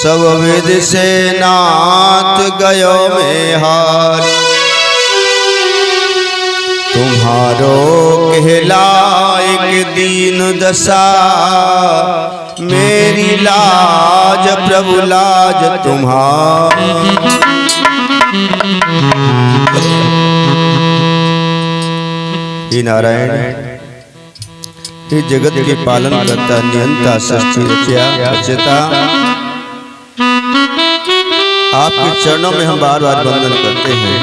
सब विध से नाथ गयो में हार। तुम्हारो कहलाए दीन दशा, मेरी लाज प्रभु लाज तुम्हारी। हे नारायण, हे जगत के पालन करता नियंता सृष्टि रचयिता, आपके चरणों में हम बार बार वंदन करते हैं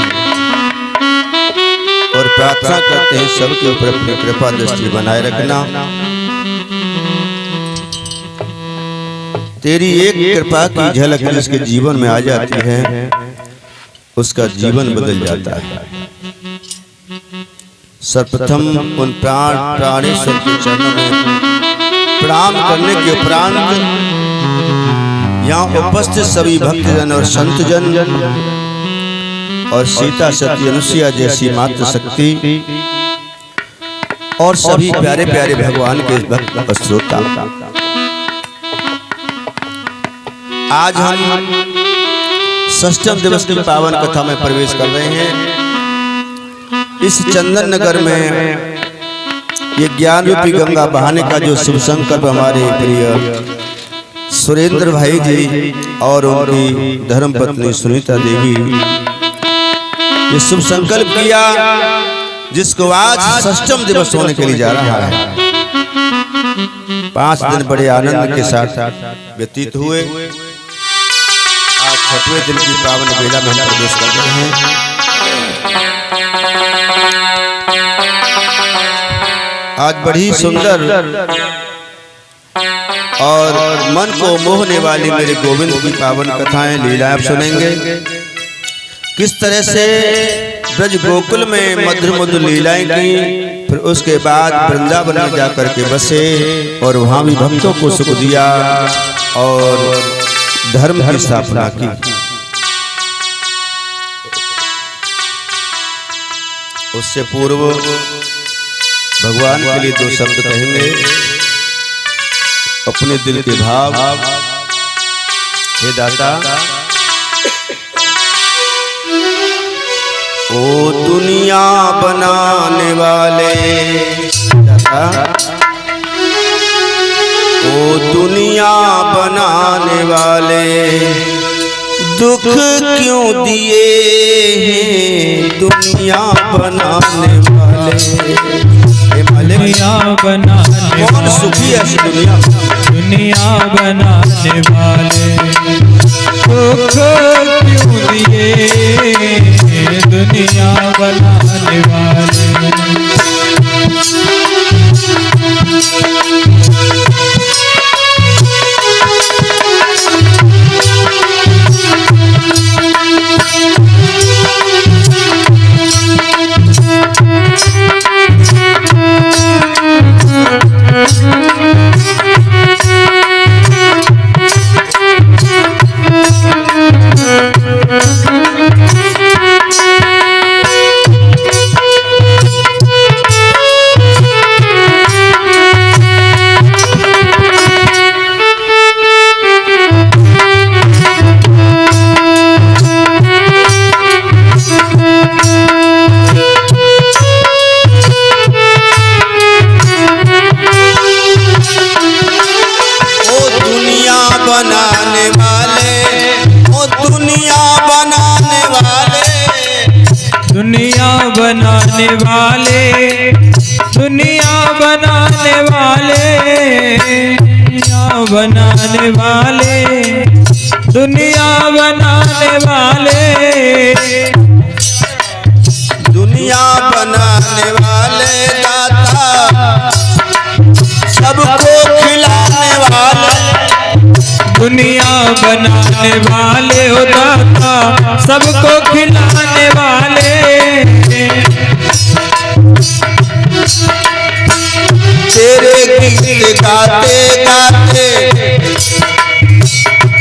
और प्रार्थना करते हैं सबके ऊपर अपनी कृपा दृष्टि बनाए रखना। तेरी एक कृपा की झलक जिसके जीवन में आ जाती है उसका जीवन बदल जाता है। सर्वप्रथम उन प्राणेश्वर के चरणों में प्रणाम करने के उपरांत यहाँ उपस्थित सभी भक्तजन और संतजन और सीता सती अनुसुईया जैसी मातृ शक्ति और सभी प्यारे प्यारे भगवान के भक्त और श्रोता, आज हम षष्ठम दिवस की पावन कथा में प्रवेश कर रहे हैं। इस चंदन नगर में ये ज्ञान रूपी गंगा बहाने का जो शुभ संकल्प हमारे प्रिय सुरेंद्र भाई जी और उनकी धर्मपत्नी सुनीता देवी ये शुभ संकल्प किया, जिसको आज षष्ठम दिवस होने के लिए जा रहा है। 5 दिन बड़े आनंद के साथ व्यतीत हुए। आज 6वें दिन की पावन बेला में हम प्रवेश कर रहे हैं। आज बड़ी सुंदर और मन को मोहने वाली मेरे गोविंद की पावन कथाएं लीलाएं आप सुनेंगे। किस तरह से ब्रज गोकुल में मधुर मधुर लीलाएं की, फिर उसके बाद वृंदावन में जाकर के बसे और वहां भी भक्तों को सुख दिया और धर्म की स्थापना की। उससे पूर्व भगवान के लिए 2 शब्द कहेंगे, अपने दिल के भाव। हे दाता, ओ दुनिया बनाने वाले दाता, ओ दुनिया बनाने वाले, दुख क्यों दिए हैं दुनिया बनाने वाले। दुनिया बनाने कौन सुखी है दुनिया, दुनिया बनाने वाले, दुख क्यों दिए दुनिया बनाने वाले। दुनिया बनाने वाले, दुनिया बनाने वाले, दुनिया बनाने वाले, दुनिया बनाने वाले, दुनिया बनाने वाले दाता, सबको खिलाने वाले। दुनिया बनाने वाले हो दाता, सबको खिलाने वाले। तेरे गीत गाते गाते,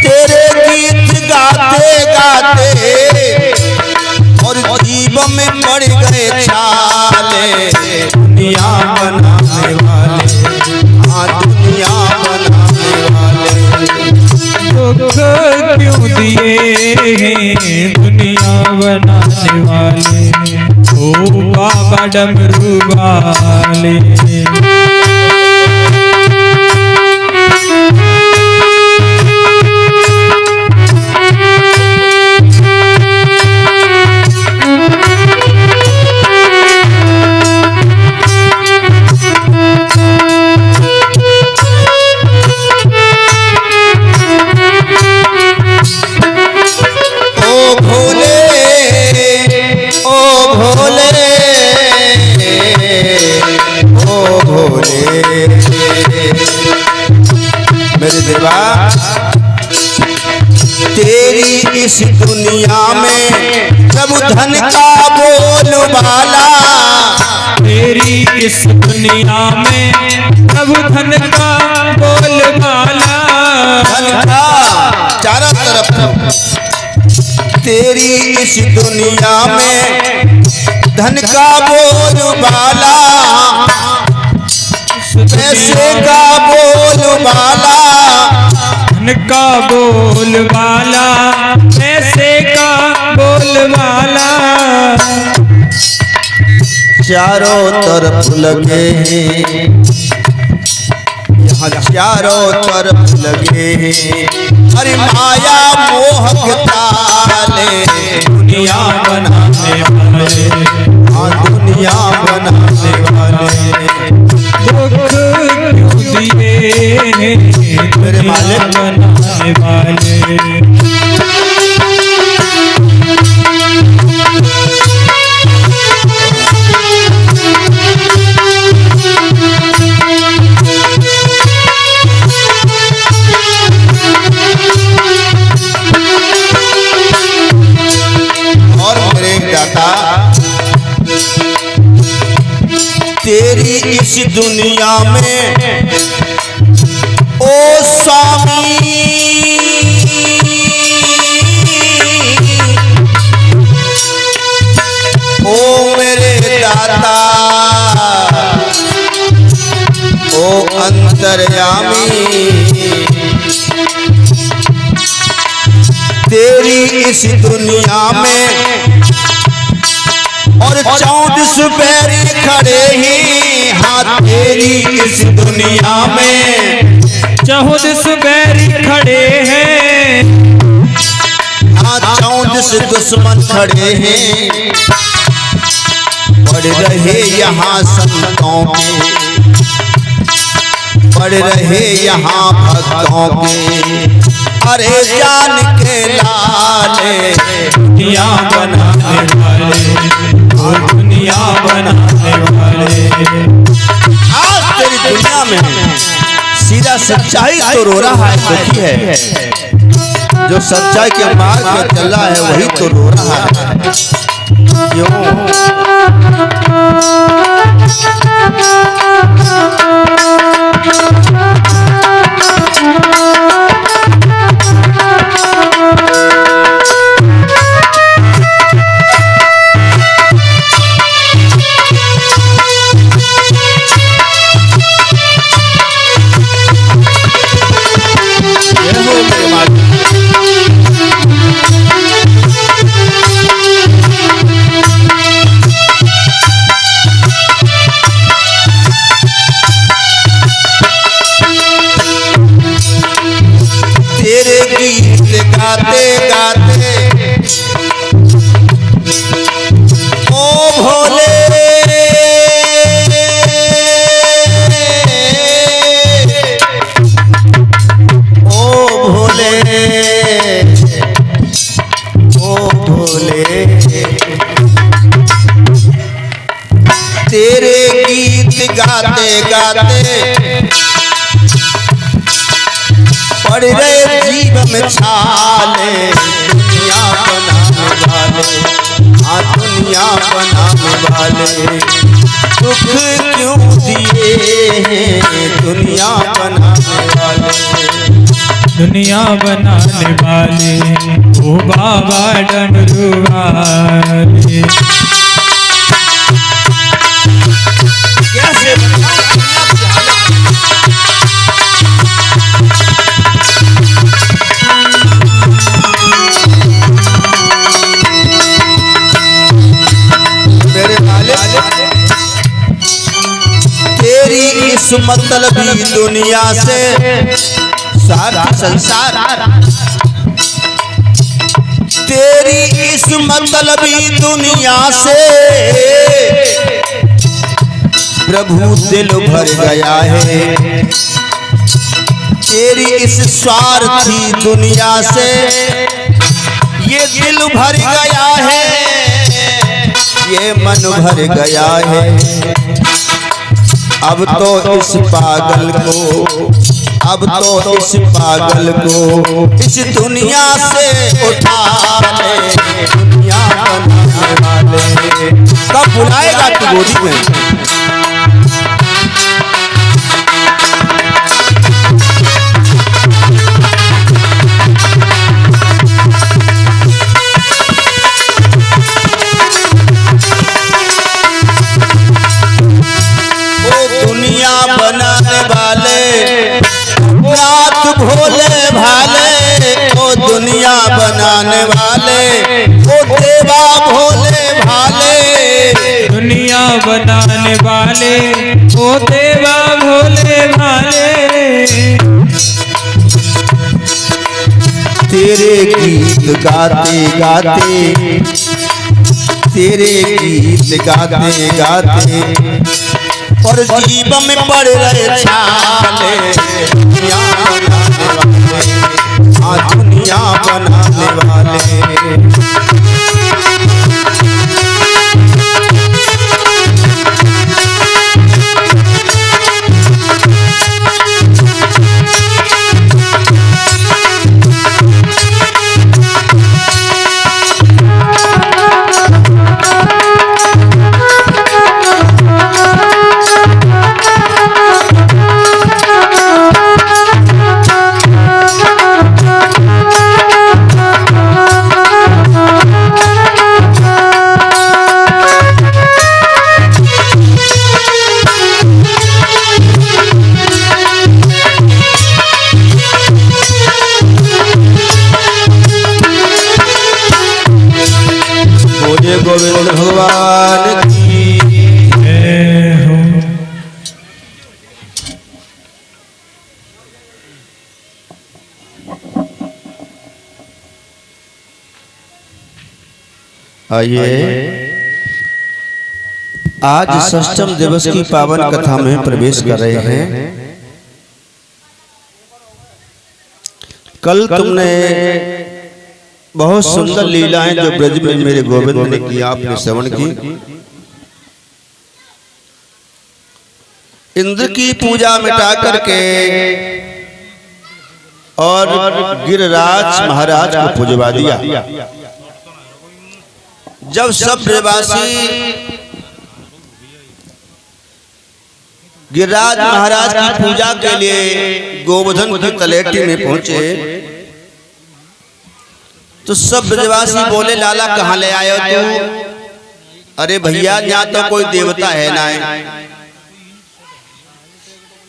तेरे गीत गाते गाते और जीव में पड़ गए छाले। दुनिया बनाने वाले, हाँ दुनिया बनाने वाले, दुख क्यों दिए हैं दुनिया बनाने वाले, ओ बाबा डमरू वाले। मेरे देवा तेरी इस दुनिया में प्रभु धन का बोलबाला, तेरी इस दुनिया में प्रभु धन का बोलबाला, धन का चारों तरफ तेरी इस दुनिया में धन का बोलबाला, पैसे का बोलबाला, धन का बोलबाला, पैसे का बोलबाला, चारों तरफ लगे हैं, यहाँ चारों तरफ लगे हैं, अरे माया मोह के ताले, दुनिया बनाने वाले, हाँ दुनिया बनाने वाले, दुख क्यों दिए मेरे मालिक बनाने वाले। और मेरे दाता तेरी इस दुनिया में ओ स्वामी ओ मेरे दाता ओ अंतर्यामी, तेरी इस दुनिया में और 14 बैरी खड़े ही, हाँ तेरी इस दुनिया में 14 बैरी खड़े हैं, हाँ 14 दुश्मन खड़े हैं, पड़ रहे यहाँ संतों के, पड़ रहे यहाँ भक्तों के, अरे जान के लाले, दुनिया बनाने वाले, ओ दुनिया बनाने वाले। आज तेरी दुनिया में सीधा सच्चाई तो रो रहा है, दुखी है, जो सच्चाई के मार्ग में चल रहा है वही तो रो रहा है। क्यों? गाते गाते ओ भोले ओ भोले ओ भोले, तेरे गीत गाते गाते पड़ रहे जीव में छाले, दुनिया बनाने वाले, हाँ दुनिया बनाने वाले, दुख क्यों दिए हैं दुनिया बनाने वाले, दुनिया बनाने वाले, ओ बाबा डमरू वाले। कैसे इस मतलबी दुनिया से सारा संसार, तेरी इस मतलबी दुनिया से प्रभु दिल भर गया है। तेरी इस स्वार्थी दुनिया से ये दिल भर गया है, ये मन भर गया है। अब तो इस पागल को, अब तो इस पागल को इस दुनिया से उठा ले, दुनिया बनाने वाले। कब बुलाएगा तू गोदी में? बनाने वाले नाथ भोले भाले, ओ दुनिया बनाने वाले ओ देवा भोले भाले, दुनिया बनाने वाले ओ देवा भोले भाले। तेरे गीत गाते गाते, तेरे गीत गाते गाते और जीव में पड़ रहे छाले, दुनिया बनाने वाले, हाँ दुनिया बनाने वाले। गोविंद भगवान की जय हो। आइए आज षष्ठम दिवस की पावन कथा में प्रवेश कर रहे हैं। कल तुमने बहुत सुंदर लीलाएं जो ब्रज में मेरे गोविंद ने की, आपने श्रवण की। इंद्र की पूजा मिटा करके और गिरिराज महाराज को पूजवा दिया। जब सब ब्रजवासी गिरिराज महाराज की पूजा के लिए गोवर्धन की तलेटी में पहुंचे तो सब ब्रजवासी बोले, लाला कहाँ ले आए हो तू? अरे भैया यहाँ तो कोई देवता है ना है।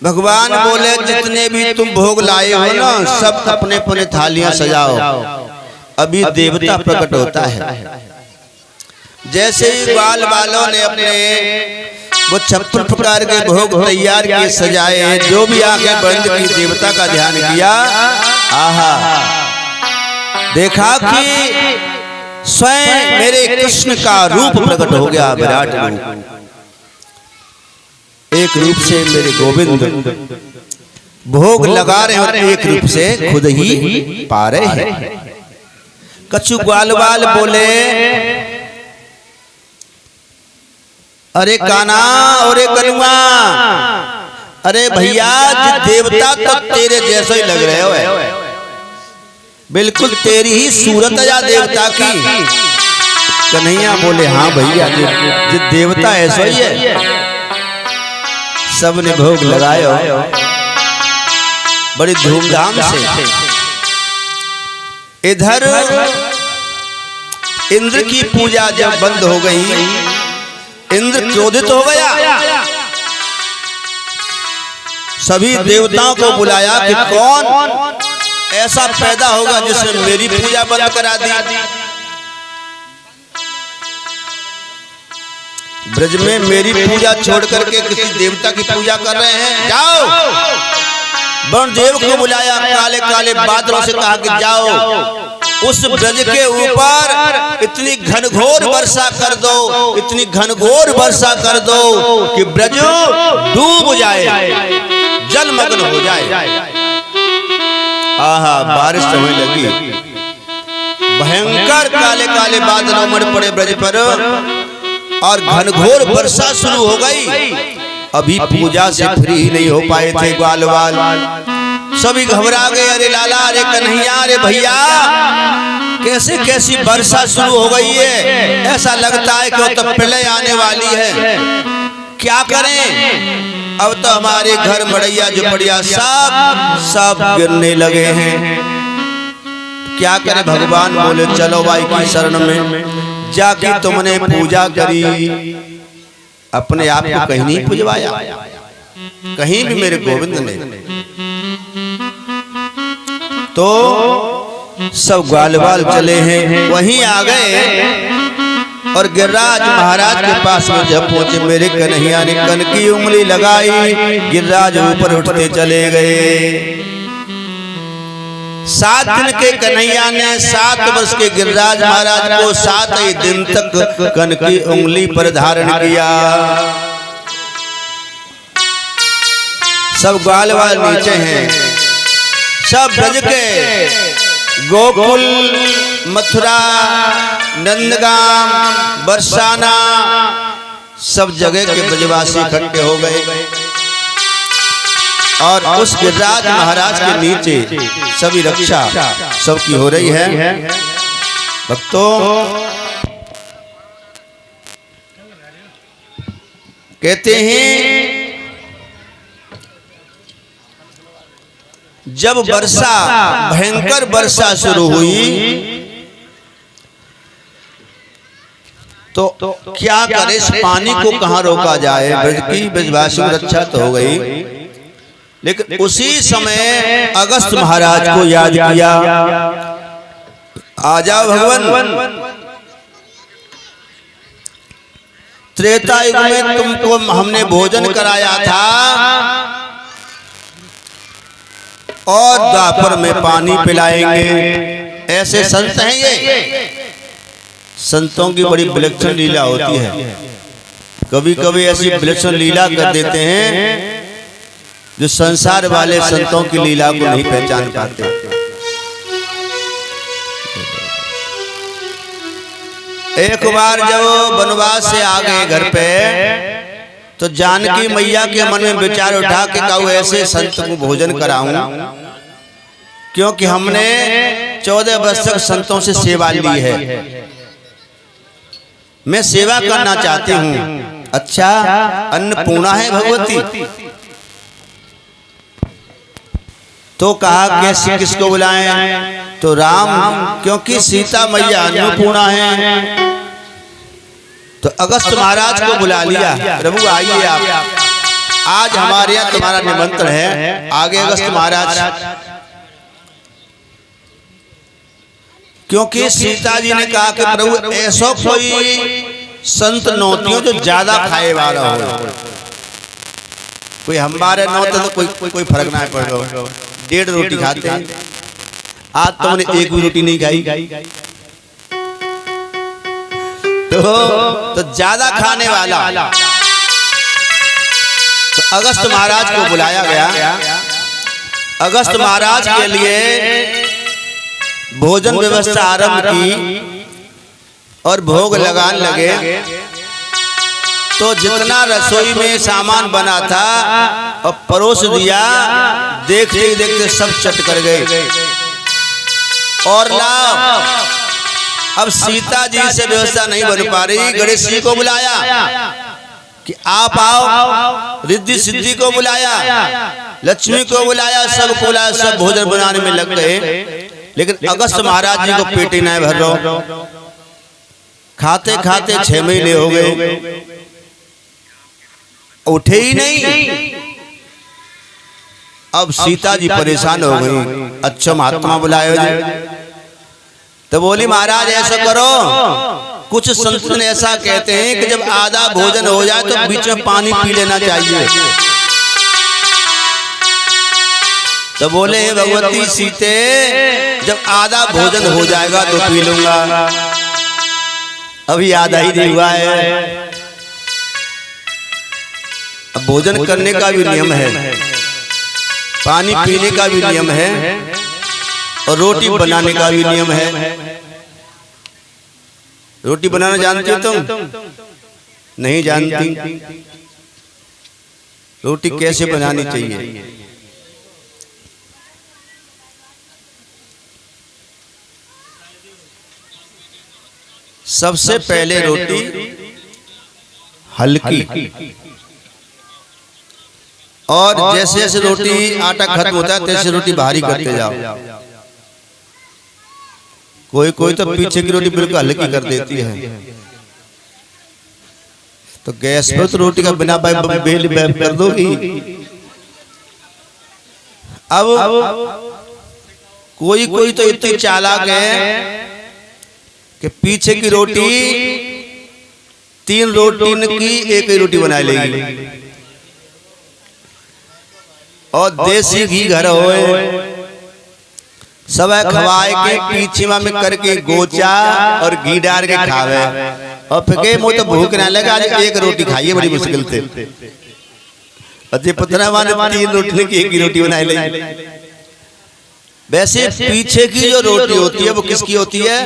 भगवान बोले, जितने भी तुम भोग लाए हो ना, सब अपने अपने थालियां सजाओ, अभी देवता प्रकट होता है। जैसे ही बाल बालों ने अपने वो 56 प्रकार के भोग तैयार किए, सजाए हैं, जो भी आगे बंद की देवता का ध्यान किया, आहा देखा कि स्वयं मेरे कृष्ण का रूप प्रकट हो गया, विराट रूप। एक रूप से मेरे गोविंद भोग लगा रहे और एक रूप से खुद ही पा रहे हैं। कछु ग्वाल बाल बोले, अरे काना और कनुआ, अरे भैया देवता तो तेरे जैसे ही लग रहे हो, बिल्कुल तेरी ही सूरत है देवता की। कन्हैया बोले, हाँ भैया जो देवता ऐसा ही है। सबने भोग लगाया बड़ी धूमधाम से। इधर इंद्र की पूजा जब बंद हो गई, इंद्र क्रोधित हो गया। सभी देवताओं को बुलाया कि कौन ऐसा पैदा होगा जिसने मेरी पूजा बंद करा दी। ब्रज में मेरी पूजा छोड़ करके किसी देवता की पूजा कर रहे हैं, जाओ। वरुणदेव को बुलाया, काले काले बादलों से कहा कि जाओ उस ब्रज के ऊपर इतनी घनघोर वर्षा कर दो, इतनी घनघोर वर्षा कर दो कि ब्रज डूब जाए, जलमग्न हो जाए। आहा, बारिश होने लगी, भयंकर काले काले बादल उमड़ पड़े ब्रज पर और घनघोर वर्षा शुरू हो गई। अभी पूजा से फ्री नहीं हो पाए थे ग्वाल वाल, सभी घबरा गए। अरे लाला, अरे कन्हैया, अरे भैया, कैसे कैसी वर्षा शुरू हो गई है, ऐसा लगता है कि तो प्रलय आने वाली है, क्या करें? अब तो हमारे घर मड़ैया झुपड़िया सब गिरने लगे हैं, क्या करें? भगवान बोले चलो भाई की शरण में जाके तुमने पूजा करी, अपने आप को कहीं नहीं पुजवाया, कहीं भी मेरे गोविंद ने। तो सब ग्वालवाल चले हैं, वहीं आ गए और गिरिराज महाराज के पास में जब पहुंचे, मेरे कन्हैया ने कन की उंगली लगाई, गिरिराज ऊपर उठते चले गए। 7 दिन के कन्हैया ने 7 वर्ष के गिरिराज महाराज को 7 ही दिन तक कन की उंगली पर धारण किया। सब ग्वालवाल नीचे हैं, सब ब्रज के गोकुल, मथुरा, नंदगाम, बरसाना, सब जगह के ब्रजवासी इकट्ठे हो गए और उस गिरिराज महाराज के नीचे सभी रक्षा सबकी हो रही है। भक्तों, कहते हैं जब वर्षा, भयंकर वर्षा शुरू हुई तो क्या करे, इस पानी को कहां रोका जाए? ब्रज की ब्रजवासी रक्षा तो हो गई, लेकिन उसी समय अगस्त महाराज को याद किया, आ जाओ भगवान, त्रेता युग में तुमको हमने भोजन कराया था और द्वापर में पानी पिलाएंगे। ऐसे संत हैं ये, संतों की बड़ी विलक्षण लीला होती है। कभी कभी ऐसी विलक्षण लीला कर देते हैं जो संसार वाले संतों की लीला को नहीं पहचान पाते। एक बार जब वनवास से आ गए घर पे, तो जानकी मैया के मन में विचार उठा के कहा ऐसे संत को भोजन कराऊं, क्योंकि हमने 14 वर्ष तक संतों से सेवा ली है, मैं सेवा करना चाहती हूँ। अच्छा, अन्नपूर्णा है भगवती, तो कहा कैसे किसको बुलाएं? तो राम, क्योंकि सीता मैया अन्नपूर्णा है। तो अगस्त महाराज को बुला लिया, प्रभु आइए आप, आज हमारे यहाँ तुम्हारा निमंत्रण है। आगे अगस्त महाराज, क्योंकि सीता जी ने कहा कि प्रभु ऐसा कोई संत नौतियों जो ज्यादा खाए वाला हो, कोई हमारे नौते तो कोई फर्क ना पड़ रहा, 1.5 रोटी खाते हैं, आज तुमने एक भी रोटी नहीं खाई, तो ज्यादा खाने वाला। तो अगस्त महाराज को बुलाया गया, अगस्त महाराज के लिए भोजन व्यवस्था आरंभ की और भोग लगाने लगे। तो जितना रसोई में सामान बना था और परोस दिया, देखते ही देखते सब चट कर गए। और लाओ, अब सीता जी से व्यवस्था नहीं बन पा रही, गणेश जी को बुलाया कि आप आओ, रिद्धि सिद्धि को बुलाया, लक्ष्मी को बुलाया, सबको बुलाया, सब भोजन बनाने में लग गए। लेकिन अगस्त महाराज जी को पेट ही नहीं भर रहा, खाते खाते 6 महीने हो गए, उठे ही नहीं। अब सीता जी परेशान हो गई, अच्छा महात्मा बुलाए, तो बोली महाराज ऐसा करो, कुछ संत ऐसा कहते हैं कि जब आधा भोजन हो जाए तो बीच में पानी पी लेना चाहिए। तो बोले हे भगवती सीते, जब आधा भोजन हो जाएगा तो पी लूंगा, अभी आधा ही नहीं हुआ है। अब भोजन करने का भी नियम है, पानी पीने का भी नियम है, और रोटी बनाने का भी नियम है। रोटी बनाना जानती हो तुम? नहीं जानती। रोटी कैसे बनानी चाहिए? सबसे पहले रोटी हल्की, और जैसे जैसे रोटी आटा खत्म होता है तैसे रोटी भारी करते जाओ। कोई कोई तो पीछे की रोटी बिल्कुल हल्की कर देती है। तो गैस पर तो रोटी का बिना बेल कर दोगी। अब कोई कोई तो इतनी चालाक है कि पीछे की रोटी 3 रोटी की एक ही रोटी बना लेगी, और देसी घी घर होए सब खवाए के पीछे में करके गोचा और घी डाल के खावे, और फिर मुँह तो भूख ना लगा, एक रोटी खाइए बड़ी मुश्किल से। अजय पतना माने 3 रोटी की एक ही रोटी बना ले। वैसे पीछे की जो रोटी होती है वो किसकी होती है?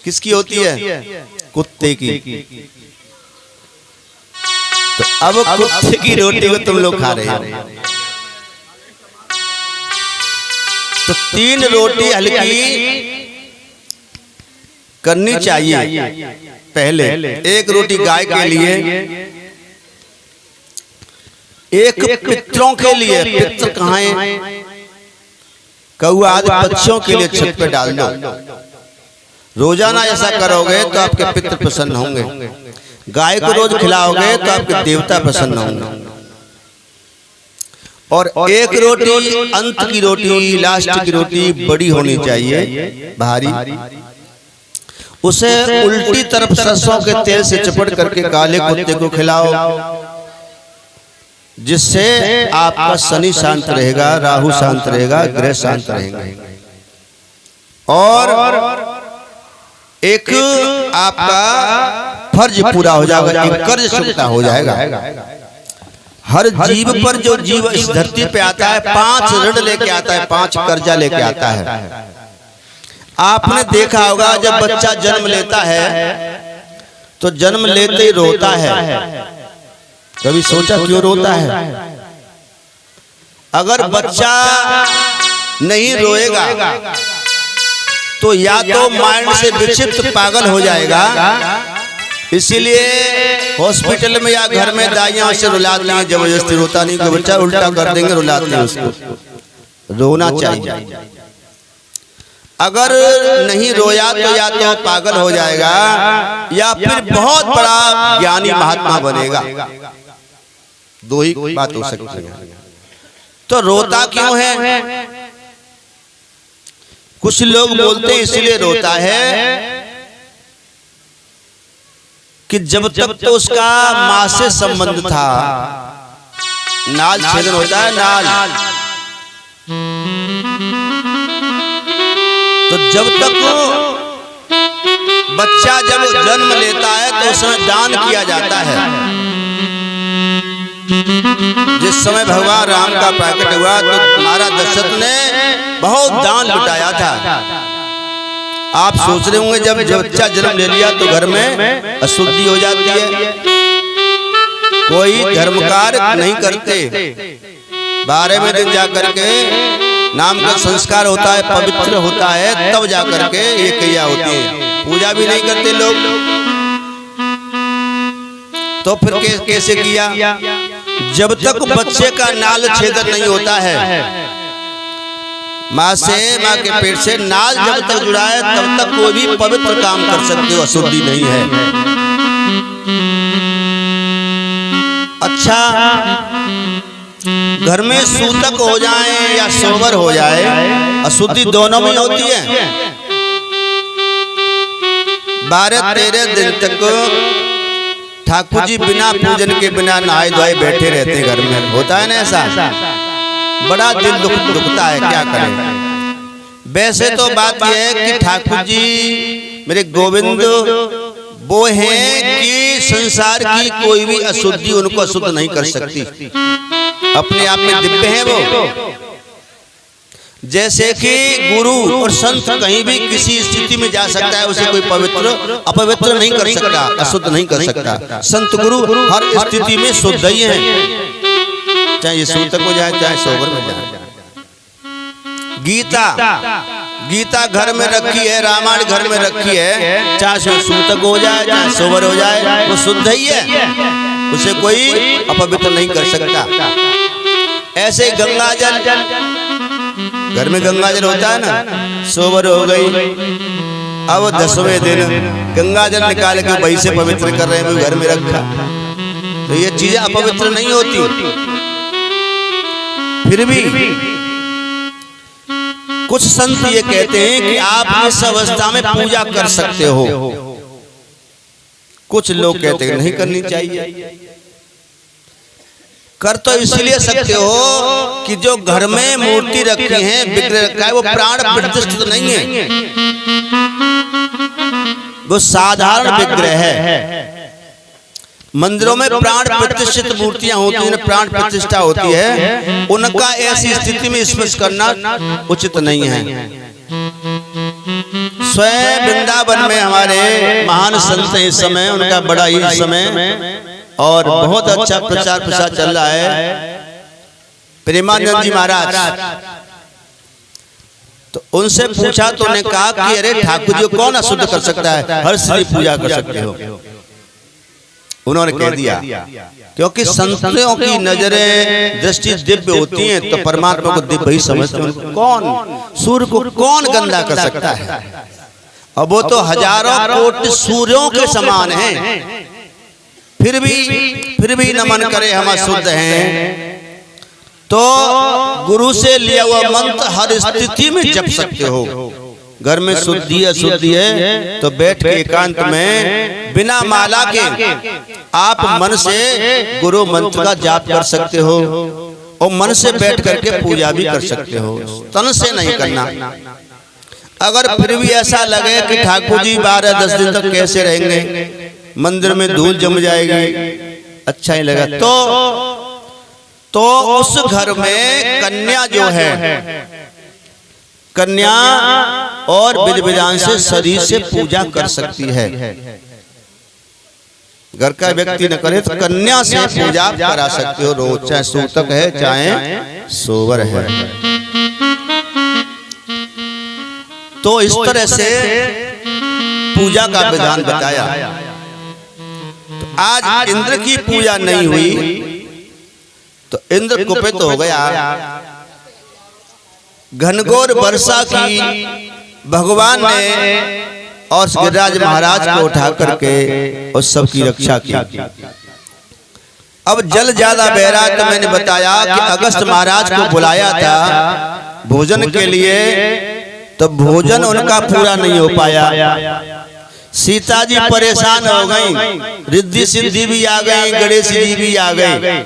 किसकी होती है? कुत्ते की। तो अब कुत्ते की रोटी को तुम लोग खा रहे हो। तो 3 रोटी हल्की करनी चाहिए पहले। एक रोटी गाय के लिए, एक पितरों के लिए। पितर कहाँ हैं? कौआ आदि पक्षियों के लिए छत पे डाल दो। रोजाना ऐसा करोगे तो आपके पितर प्रसन्न होंगे। गाय को रोज खिलाओगे तो आपके देवता प्रसन्न होंगे। और एक रोटी, अंत की रोटी, लास्ट की रोटी बड़ी होनी चाहिए, भारी। उसे उल्टी तरफ सरसों के तेल से चपड़ करके काले कुत्ते को खिलाओ, जिससे आपका शनि शांत रहेगा, राहु शांत रहेगा, ग्रह शांत रहेंगे, और एक आपका फर्ज पूरा हो जाएगा, एक कर्ज चुकता हो जाएगा। हर जीव पर जो जीव इस धरती पे आता है 5 ऋण लेके आता है, 5 कर्जा लेके आता है। आपने देखा होगा जब बच्चा जन्म लेता है तो जन्म लेते ही रोता है। कभी सोचा क्यों रोता है? अगर बच्चा नहीं रोएगा तो या तो माइंड से विक्षिप्त पागल हो जाएगा, इसीलिए हॉस्पिटल में या घर में दाइयां से रुलाती हैं, जबरदस्ती। रोता नहीं कि बच्चा उल्टा कर देंगे, रुलाते हैं उसको। रोना चाहिए। अगर नहीं रोया तो या तो पागल हो जाएगा या फिर बहुत बड़ा ज्ञानी महात्मा बनेगा। 2 ही बात हो सकती है। तो रोता क्यों है? कुछ लोग बोलते हैं इसलिए रोता है कि जब तक तो उसका मां से संबंध था, नाल छेदन होता है, नाल। तो जब तक बच्चा जब जन्म लेता है तो उस समय दान किया जाता है। जिस समय भगवान राम का प्रकट हुआ तो महाराज दशरथ ने बहुत दान लुटाया था। आप सोच रहे होंगे जब बच्चा जन्म ले लिया तो घर में अशुद्धि हो जाती है, कोई धर्म कार्य नहीं करते। 12वें दिन जाकर के नाम का संस्कार होता है, पवित्र होता है, तब जाकर के ये क्रिया होती है। पूजा भी नहीं करते लोग। तो फिर कैसे किया? जब तक बच्चे का नाल छेदन नहीं होता है, माँ से, माँ के पेट से नाल जब तक जुड़ा है तब तक कोई भी पवित्र काम कर सकते हो, अशुद्धि नहीं है। अच्छा, घर में सूतक हो जाए या सोबर हो जाए, अशुद्धि दोनों में होती है। 12-13 दिन तक ठाकुर जी बिना पूजन के, बिना नहाए धोए बैठे रहते हैं घर में। होता है ना ऐसा? बड़ा दिल दुखता है, क्या करें। वैसे तो बात यह है कि ठाकुर जी मेरे गोविंद वो हैं कि संसार की कोई भी अशुद्धि उनको अशुद्ध नहीं कर सकती। अपने आप में दिव्य हैं वो। जैसे कि गुरु और संत कहीं भी किसी स्थिति में जा सकता है, उसे कोई पवित्र अपवित्र नहीं कर सकता, अशुद्ध नहीं कर सकता। संत गुरु हर स्थिति में शुद्ध ही हैं, चाहे ये सूतक हो जाए चाहे सोबर में जाए। गीता घर में रखी है, रामायण घर में रखी है, चाहे सूतक हो जाए चाहे सोबर हो जाए, वो शुद्ध ही है, उसे कोई अपवित्र नहीं कर सकता। ऐसे गंगा जल, घर में गंगा जल होता है ना, सोबर हो गई, अब 10वें दिन गंगा जल निकाल के वही से पवित्र कर रहे हैं, घर में रखा, तो ये चीजें अपवित्र नहीं होती। फिर भी कुछ संत ये कहते हैं कि आप इस अवस्था में पूजा कर सकते हो। कुछ लोग कहते हैं नहीं करनी चाहिए। कर तो इसलिए सकते हो कि जो घर में मूर्ति रखी है, विग्रह रखा है, वो प्राण प्रतिष्ठित नहीं है, वो साधारण विग्रह है। मंदिरों में प्राण प्रतिष्ठित मूर्तियां होती हैं, प्राण प्रतिष्ठा होती है, उनका ऐसी स्थिति में स्पर्श करना उचित नहीं है। स्वयं वृंदावन में हमारे महान संत इस समय, उनका बड़ा ही समय और बहुत अच्छा प्रचार प्रसार चल रहा है, प्रेमानंद जी महाराज। तो उनसे पूछा तो उन्होंने कहा कि अरे ठाकुर जी कौन अशुद्ध कर सकता है, हर श्री पूजा कर सकते हो। उन्होंने कह दिया क्योंकि संतों की नजरें दृष्टि दिव्य होती हैं, तो परमात्मा को दिव्य ही समझते हैं। कौन सूर्य को कौन गंदा कर सकता है? अब वो तो हजारों कोटि सूर्यों के समान हैं, फिर भी नमन करे हम अशुद्ध हैं। तो गुरु से लिया हुआ मंत्र हर स्थिति में जप सकते हो। घर में शुद्धि अशुद्धि है तो बैठ के एकांत में बिना माला के आप मन से गुरु मंत्र का जाप कर सकते हो, और मन से बैठ करके पूजा भी कर सकते हो, तन से नहीं करना। अगर फिर भी ऐसा लगे कि ठाकुर जी 12-10 दिन तक कैसे रहेंगे, मंदिर में धूल जम जाएगी, अच्छा ही लगा, तो उस घर में कन्या जो है, कन्या और विधि विधान से शरीर से पूजा कर सकती है। घर का व्यक्ति न करे तो कन्या से पूजा करा सकते हो रोज, चाहे सूतक है चाहे सोवर है। तो इस तरह से पूजा का विधान बताया। तो आज इंद्र की पूजा नहीं हुई तो इंद्र कुपित हो गया। घनघोर वर्षा की भगवान ने और गिरिराज महाराज को उठा करके उस सब की रक्षा की। अब जल ज्यादा बह रहा है तो मैंने बताया कि अगस्त महाराज को बुलाया था भोजन के लिए, तो भोजन उनका पूरा नहीं हो पाया। सीता जी परेशान हो गईं, रिद्धि सिद्धि भी आ गई, गणेश जी भी आ गए,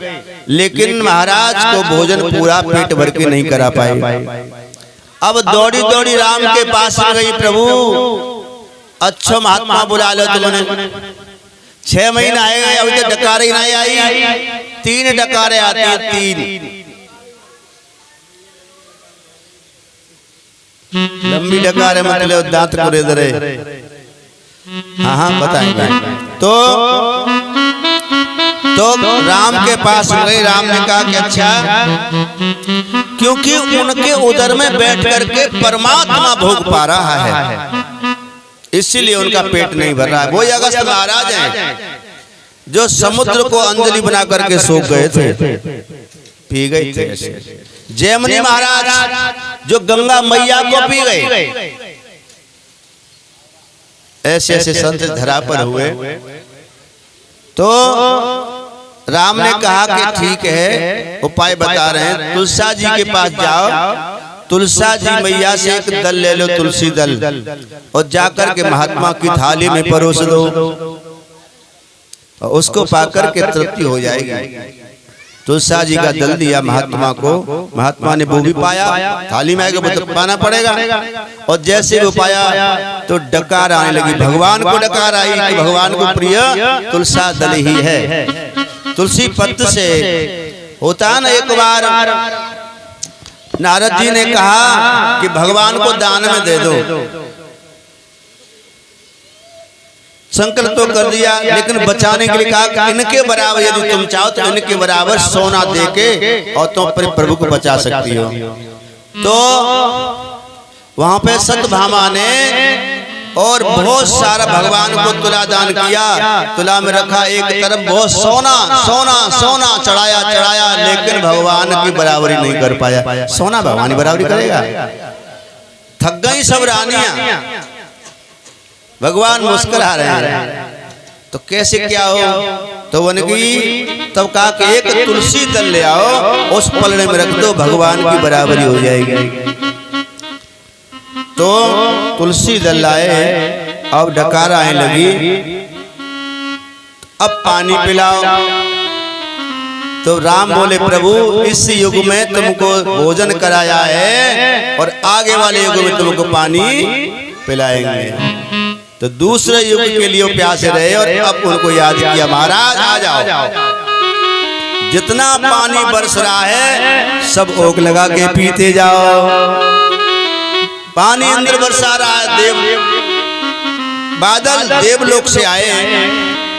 लेकिन महाराज को भोजन पूरा पेट भर के नहीं करा पाए। अब दौड़ी दौड़ी राम के पास आ गई, प्रभु अच्छा महात्मा बुला लो तुमने, 6 महीना आए गए अभी तक डकारे नहीं आई, 3 डकारे आते हैं, 3 लंबी डकारे मतलब दांत पूरे दरे। हाँ बताएंगे। तो राम के पास गए, राम ने कहा कि अच्छा, क्योंकि उनके उदर में बैठ करके परमात्मा भोग पा रहा है, इसीलिए उनका पेट नहीं भर रहा है। वही अगस्त महाराज हैं जो समुद्र को अंजलि बना करके सोख गए थे, पी गए थे। जयमुनि महाराज जो गंगा मैया को पी गए। ऐसे ऐसे संत धरा पर हुए। तो राम ने कहा कि ठीक है, उपाय बता रहे हैं, तुलसा जी के पास जाओ तुलसा जी मैया से एक दल ले लो, तुलसी दल, और जाकर के महात्मा की थाली में परोस दो, और उसको पाकर के तृप्ति हो जाएगी। तुलसा जी का दल दिया महात्मा को, महात्मा ने वो भी पाया, थाली में आएगा तो पाना पड़ेगा। और जैसे वो पाया तो डकार आने लगी, भगवान को डकार आई कि भगवान को प्रिय तुलसा दल ही है। तुलसी पत्र से होता है ना, एक बार नारद जी ने कहा कि भगवान को दान में दे दो, संकल्प तो कर दिया, लेकिन बचाने के लिए कहा कि इनके बराबर यदि तुम चाहो तो इनके बराबर सोना देके और तुम अपने प्रभु को बचा सकती हो। तो वहां पे सत्यभामा ने और बहुत सारा भगवान को तुला दान किया, तुला में रखा, एक तरफ बहुत सोना सोना सोना चढ़ाया चढ़ाया, लेकिन भगवान की बराबरी नहीं कर पाया। सोना भगवान की बराबरी करेगा? थक गई सब रानियां, भगवान मुस्कुरा रहे हैं, तो कैसे क्या हो? तो उनकी तब कहा कि एक तुलसी दल ले आओ, उस पलड़े में रख दो, भगवान की बराबरी हो जाएगी। तो तुलसी दल लाए, अब डकार आने लगी, अब पानी पिलाओ। तो राम बोले प्रभु इस युग में तुमको भोजन कराया है और आगे वाले युग में तुमको पानी पिलाएंगे। तो दूसरे युग के लिए प्यासे रहे और अब उनको याद किया, महाराज आ जाओ, जितना पानी बरस रहा है सब ओक लगा के पीते जाओ। पानी इंद्र बरसा रहा है, देव बादल देवलोक से आए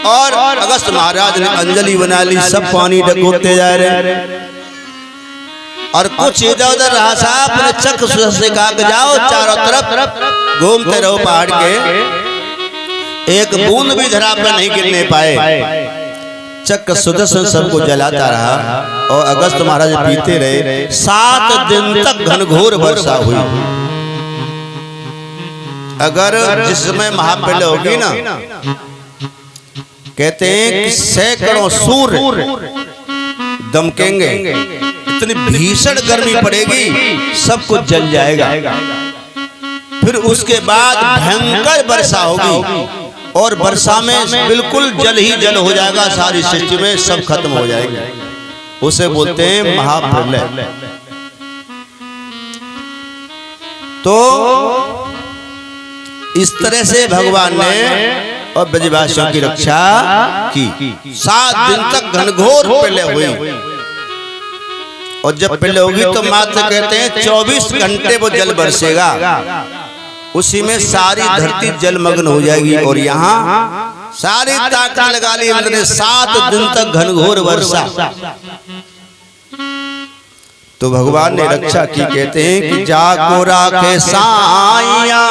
और अगस्त महाराज ने अंजलि बना ली, सब पानी डकोते जा रहे। और कुछ इधर उधर रहा साहब ने चक्र से कहा कि जाओ चारों तरफ घूमते रहो पहाड़ के, एक बूंद भी धरा पर नहीं गिरने पाए। चक्र सुदर्शन सबको जलाता रहा और अगस्त महाराज पीते रहे। 7 दिन तक घनघोर वर्षा हुई। अगर जिसमें महाप्रलय होगी ना, कहते हैं कि सैकड़ों सूर्य दमकेंगे, इतनी भीषण गर्मी पड़ेगी, सब कुछ जल जाएगा। फिर उसके बाद भयंकर वर्षा होगी और वर्षा में बिल्कुल जल ही जल हो जाएगा, सारी सृष्टि में सब खत्म हो जाएगा। उसे बोलते हैं महाप्रलय। तो इस तरह से भगवान ने और ब्रजवासियों की रक्षा की। 7 दिन तक घनघोर प्रलय हुई, और जब प्रलय होगी तो मात्र कहते हैं 24 घंटे वो जल बरसेगा, उसी में सारी धरती जलमग्न हो जाएगी। और यहाँ सारी ताकत लगा ली इंद्र ने, 7 दिन तक घनघोर वर्षा। तो भगवान ने रक्षा की, कहते हैं कि जाको राखे साइया,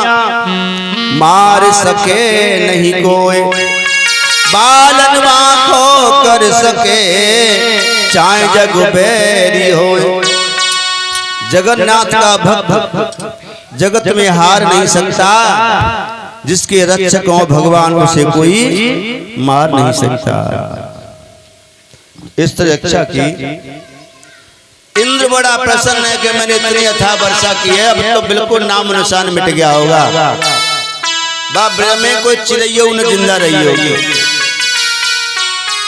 मार सके नहीं कोई, बालनवा को कर सके चाहे जग बैरी हो। जगन्नाथ का भक्त जगत में हार नहीं सकता, जिसके रक्षक हो भगवान उसे कोई मार नहीं सकता। इस तरह रक्षा की। इंद्र बड़ा प्रसन्न है कि मैंने इतनी अथाह वर्षा की है, अब तो बिल्कुल नाम निशान मिट गया होगा। ब्रह्म में कोई चिड़ैया न जिंदा रही होगी।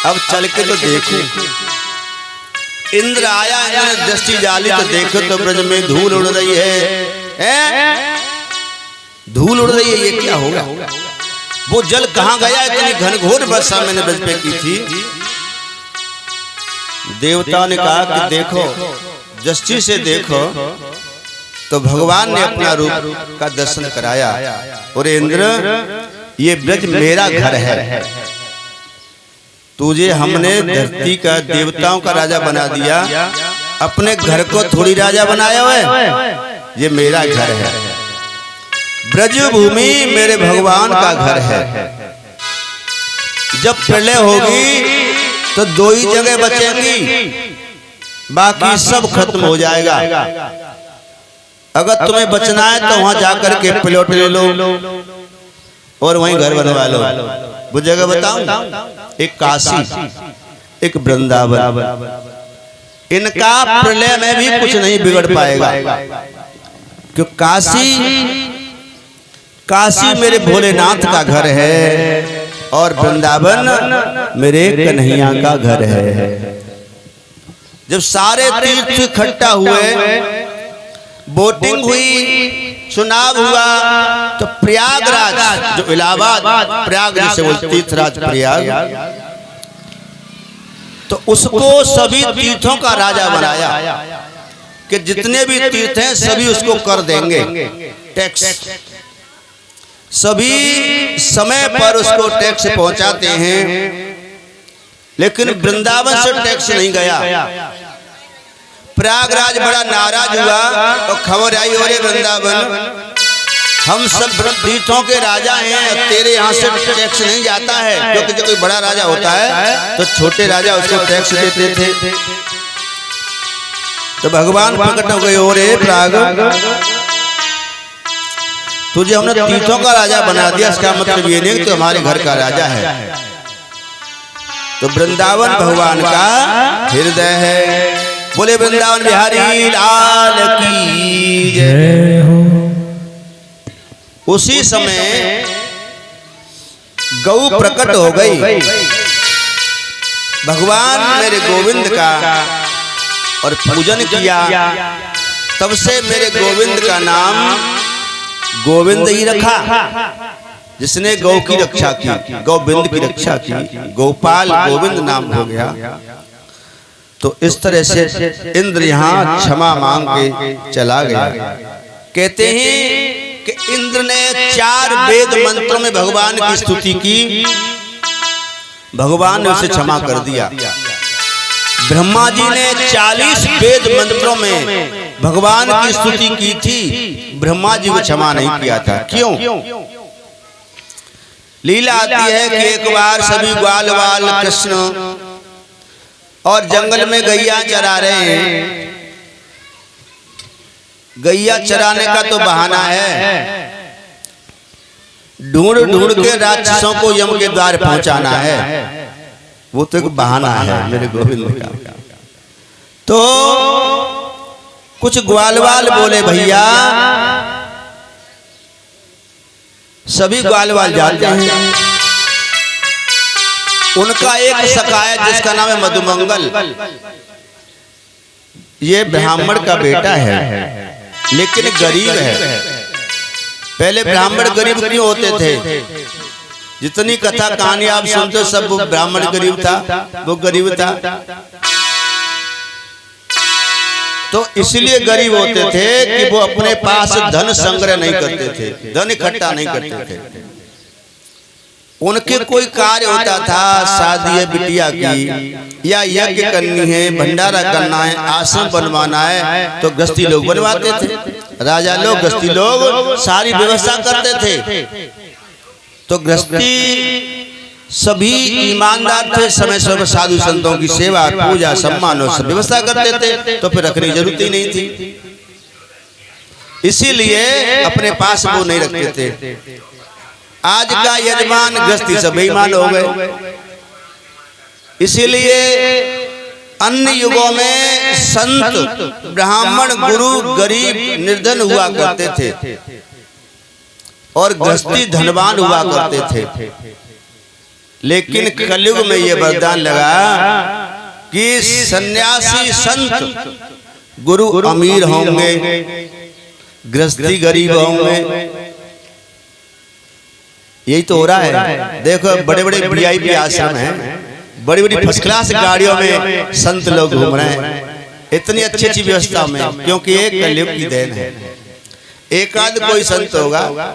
अब चल के तो देखो, इंद्र आया, इन्होंने दृष्टि डाली तो देखो तो ब्रज में धूल उड़ रही है, धूल उड़ रही है, ये क्या होगा? वो जल कहाँ गया? इतनी घनघोर वर्षा मैंने ब्रज पे की थी। देवता ने कहा कि देखो, दृष्टि से देखो, तो भगवान ने अपना रूप का दर्शन कराया। और इंद्र, ये ब्रज मेरा घर है, तुझे हमने धरती का देवताओं का राजा बना दिया, अपने घर को थोड़ी राजा बनाया है, ये मेरा घर है। ब्रज भूमि मेरे भगवान का घर है। जब प्रलय होगी तो 2 ही जगह बचेंगी, बाकी सब खत्म हो जाएगा। अगर तुम्हें बचना है तो वहां जाकर के प्लॉट ले लो और वहीं घर बनवा लो। वो जगह बताऊं, एक काशी, एक वृंदावन। इनका प्रलय में भी कुछ नहीं बिगड़ पाएगा। कि काशी मेरे भोलेनाथ का घर है और वृंदावन मेरे कन्हैया का घर है। जब सारे तीर्थ इकट्ठा हुए, वोटिंग हुई, चुनाव हुआ, तो प्रयागराज जो इलाहाबाद प्रयाग जिसे बोलते तीर्थराज प्रयाग, तो उसको सभी तीर्थों का राजा बनाया कि जितने भी तीर्थ हैं सभी उसको कर देंगे टैक्स, सभी समय पर उसको टैक्स पहुंचाते हैं। लेकिन वृंदावन से टैक्स नहीं गया। प्रयागराज बड़ा नाराज हुआ और खबर आई, अरे वृंदावन हम सब तीर्थों के राजा हैं, तेरे यहाँ से टैक्स नहीं जाता है। क्योंकि जब कोई बड़ा राजा होता है तो छोटे राजा उसको टैक्स देते थे। तो भगवान प्रकट हो गए, और प्रयाग तुझे हमने तीर्थों का राजा बना दिया, इसका मतलब ये नहीं कि हमारे घर का राजा है। तो वृंदावन भगवान का हृदय है। बोले वृंदावन बिहारी लाल की जय हो। उसी समय गौ प्रकट हो गई। भगवान मेरे गोविंद का और पूजन किया, तब से मेरे गोविंद का नाम गोविंद ही रखा। जिसने गौ की रक्षा की, गोविंद की रक्षा की, गोपाल गोविंद नाम हो गया। तो इस तरह से इंद्र यहाँ क्षमा मांग के चला गया। कहते हैं कि इंद्र ने 4 वेद मंत्रों में भगवान की स्तुति की, भगवान ने उसे क्षमा कर दिया। ब्रह्मा जी ने 40 वेद मंत्रों में भगवान की स्तुति की थी, ब्रह्मा जी को क्षमा नहीं किया था। क्यों? लीला आती है कि एक बार सभी ग्वाल वाल कृष्ण और जंगल में गैया चरा रहे हैं। गैया चराने का तो बहाना है, ढूंढ ढूंढ के राक्षसों को यम के द्वार पहुंचाना है, वो तो एक बहाना है मेरे गोविंद का। तो कुछ ग्वालवाल बोले, भैया सभी ग्वालवाल जानते हैं, उनका एक सखा है जिसका नाम है मधुमंगल। ये ब्राह्मण का बेटा है लेकिन गरीब है। पहले ब्राह्मण गरीब क्यों होते थे? जितनी कथा कहानी आप सुनते हो सब वो ब्राह्मण गरीब था, वो गरीब था। तो इसलिए गरीब होते थे कि वो अपने पास धन संग्रह नहीं करते थे, धन इकट्ठा नहीं करते थे। उनके कोई कार्य होता था, शादी है बिटिया की, या यज्ञ करनी है, भंडारा करना है, आश्रम बनवाना है, तो गृहस्थी लोग बनवाते थे। राजा लोग गृहस्थी लोग सारी व्यवस्था करते थे। तो गृहस्थी सभी ईमानदार थे, समय समय साधु संतों की सेवा पूजा सम्मान और सब व्यवस्था करते थे, तो फिर रखने की जरूरत ही नहीं थी। इसीलिए अपने पास वो नहीं रखते थे। आज का यजमान गृहस्थी सब बेईमान हो गए। इसीलिए अन्य युगों में संत ब्राह्मण गुरु गरीब निर्धन हुआ करते थे और गृहस्थी धनवान हुआ करते थे। लेकिन कलयुग में ये वरदान लगा कि सन्यासी संत गुरु अमीर होंगे, गृहस्थी गरीब होंगे। यही तो हो रहा है। देखो बड़े बड़े वीआईपी आश्रम हैं, बड़ी बड़ी फर्स्ट क्लास गाड़ियों में संत लोग घूम रहे हैं, इतनी अच्छी अच्छी व्यवस्था में, क्योंकि एक कलयुग की देन है। एक आध कोई संत होगा,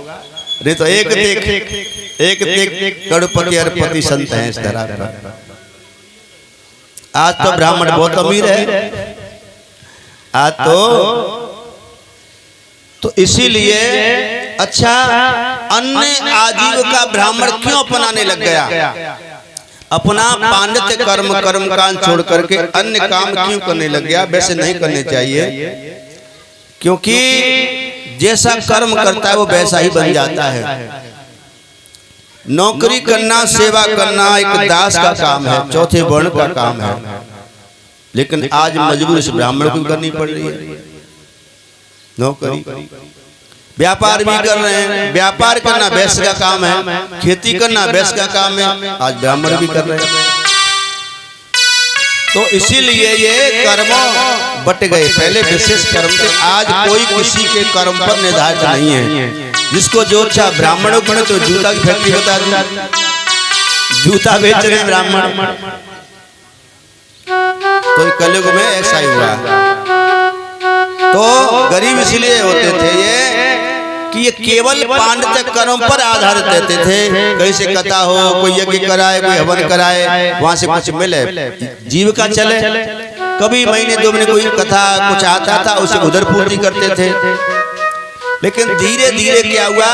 नहीं तो एक देख करोड़पति अरबपति संत हैं इस धरा पर। आज तो ब्राह्मण बहुत अमीर है, आज तो इसीलिए अच्छा अन्य आजीविका ब्राह्मण क्यों अपनाने लग गया? अपना पांडित्य कर्म कर्मकांड छोड़ करके अन्य काम क्यों करने लग गया? वैसे नहीं करने चाहिए, क्योंकि जैसा कर्म करता है वो वैसा ही बन जाता है। नौकरी करना, सेवा करना एक दास का काम है, चौथे वर्ण का काम है, लेकिन आज मजबूर इस ब्राह्मण को करनी पड़ रही है। नौकरी, व्यापार भी कर रहे हैं। व्यापार करना वैश्य का काम है, खेती करना वैश्य का काम है, आज ब्राह्मण भी कर रहे हैं। तो इसीलिए ये कर्मों बट गए। पहले विशेष कर्म थे, आज कोई किसी के कर्म पर निर्धारित नहीं है। जिसको जो अच्छा ब्राह्मणों को तो जूता की फैक्ट्री बता दी, जूता बेच रहे ब्राह्मण। तो कलयुग में ऐसा ही हुआ। तो गरीब इसलिए होते थे ये कि ये केवल पांडित्य कर्म पर आधारित रहते थे। कहीं से कथा हो, कोई यज्ञ कराए, कोई हवन कराए, वहां से कुछ मिले, जीविका चले। कभी महीने 2 महीने कोई कथा कुछ आता था, उसे उधर पूर्ति करते थे। लेकिन धीरे धीरे क्या हुआ,